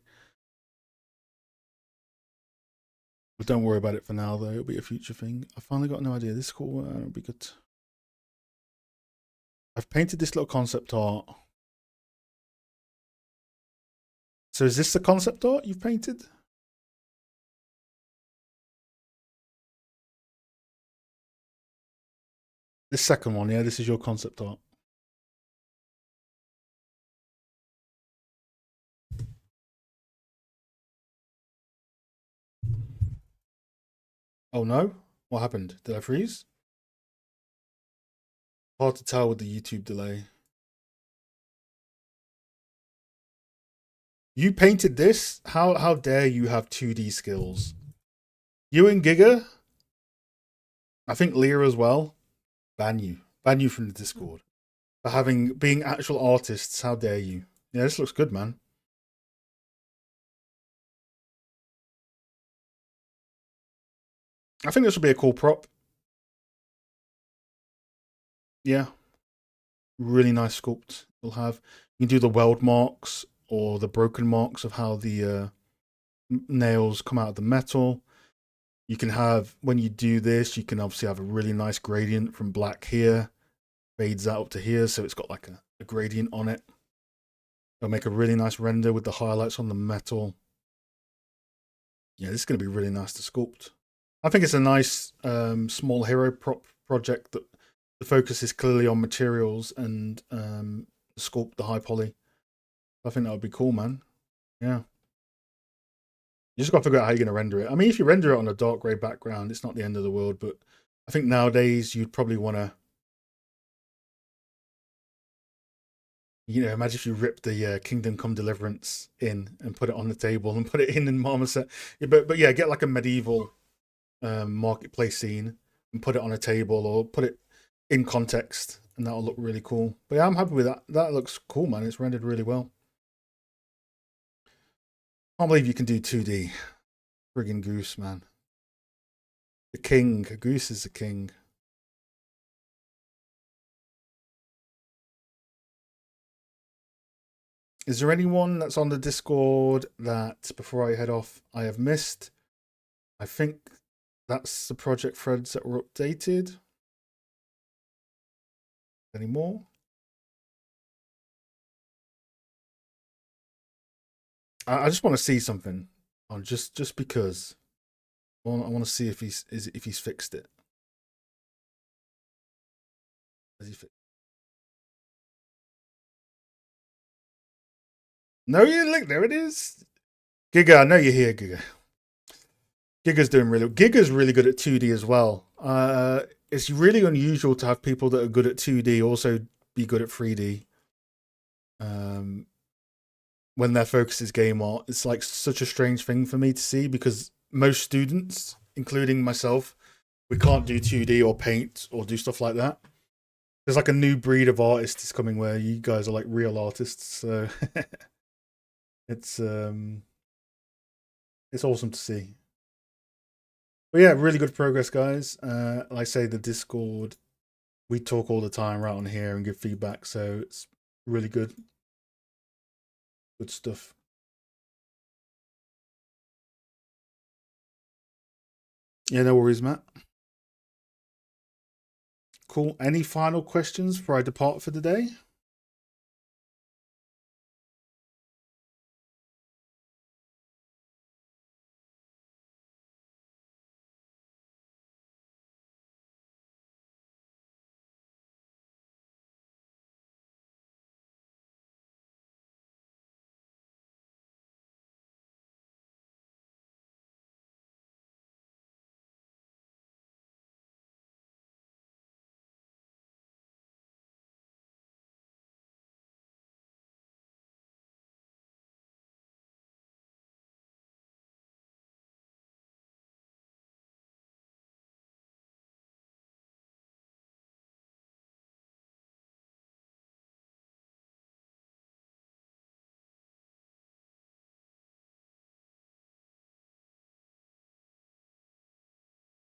But don't worry about it for now, though. It'll be a future thing. I finally got no idea. This is cool. It'll be good. I've painted this little concept art. So is this the concept art you've painted? This second one, yeah, this is your concept art. Oh no? What happened? Did I freeze? Hard to tell with the YouTube delay. You painted this? How dare you have 2D skills? You and Giga? I think Leah as well. Ban you. Ban you from the Discord. For being actual artists, how dare you? Yeah, this looks good, man. I think this will be a cool prop. Yeah. Really nice sculpt. We'll have. You can do the weld marks or the broken marks of how the nails come out of the metal. You can have, when you do this, you can obviously have a really nice gradient from black here, fades out up to here, so it's got like a gradient on it. It'll make a really nice render with the highlights on the metal. Yeah, this is going to be really nice to sculpt. I think it's a nice small hero project that the focus is clearly on materials and sculpt the high poly. I think that would be cool, man. Yeah. You just got to figure out how you're going to render it. I mean, if you render it on a dark grey background, it's not the end of the world, but I think nowadays you'd probably want to, you know, imagine if you ripped the Kingdom Come Deliverance in and put it on the table and put it in Marmoset. Yeah, but yeah, get like a medieval marketplace scene and put it on a table or put it in context, and that'll look really cool. But yeah, I'm happy with that. That looks cool, man. It's rendered really well. I can't believe you can do 2D. Friggin' Goose, man. The king. Goose is the king. Is there anyone that's on the Discord that, before I head off, I have missed? I think that's the project threads that were updated. Any more? I just want to see something on just because I want to see if he's fixed it. Has he fixed? No, you look there. It is. Giga, I know you're here, Giga. Giga's doing really. Giga's really good at 2D as well. It's really unusual to have people that are good at 2D also be good at 3D. When their focus is game art, it's like such a strange thing for me to see because most students, including myself, we can't do 2D or paint or do stuff like that. There's like a new breed of artists coming where you guys are like real artists, so it's awesome to see. But yeah, really good progress, guys. Like I say, the Discord, we talk all the time right on here and give feedback, so it's really good. Good stuff. Yeah, no worries, Matt. Cool. Any final questions before I depart for the day?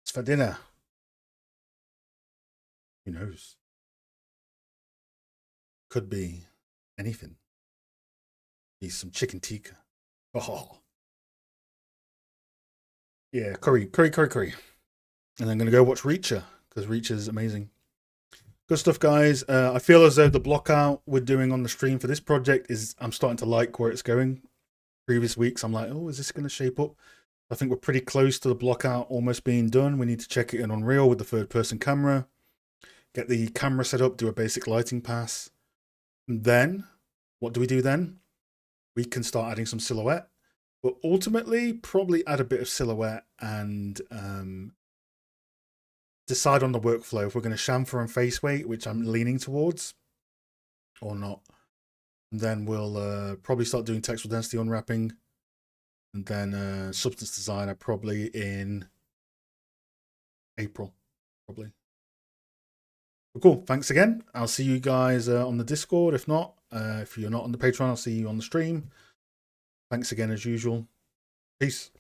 It's for dinner. Who knows? Could be anything. Be some chicken tikka. Oh. Yeah, curry. And I'm going to go watch Reacher because Reacher is amazing. Good stuff, guys. I feel as though the blockout we're doing on the stream for this project is, I'm starting to like where it's going. Previous weeks, I'm like, oh, is this going to shape up? I think we're pretty close to the blockout almost being done. We need to check it in Unreal with the third-person camera. Get the camera set up, do a basic lighting pass. And then, what do we do then? We can start adding some silhouette. But ultimately, probably add a bit of silhouette and decide on the workflow if we're going to chamfer and face weight, which I'm leaning towards, or not. And then we'll probably start doing textural density unwrapping, and then substance designer probably in April, probably. But cool. Thanks again. I'll see you guys on the Discord. If not, if you're not on the Patreon, I'll see you on the stream. Thanks again as usual. Peace.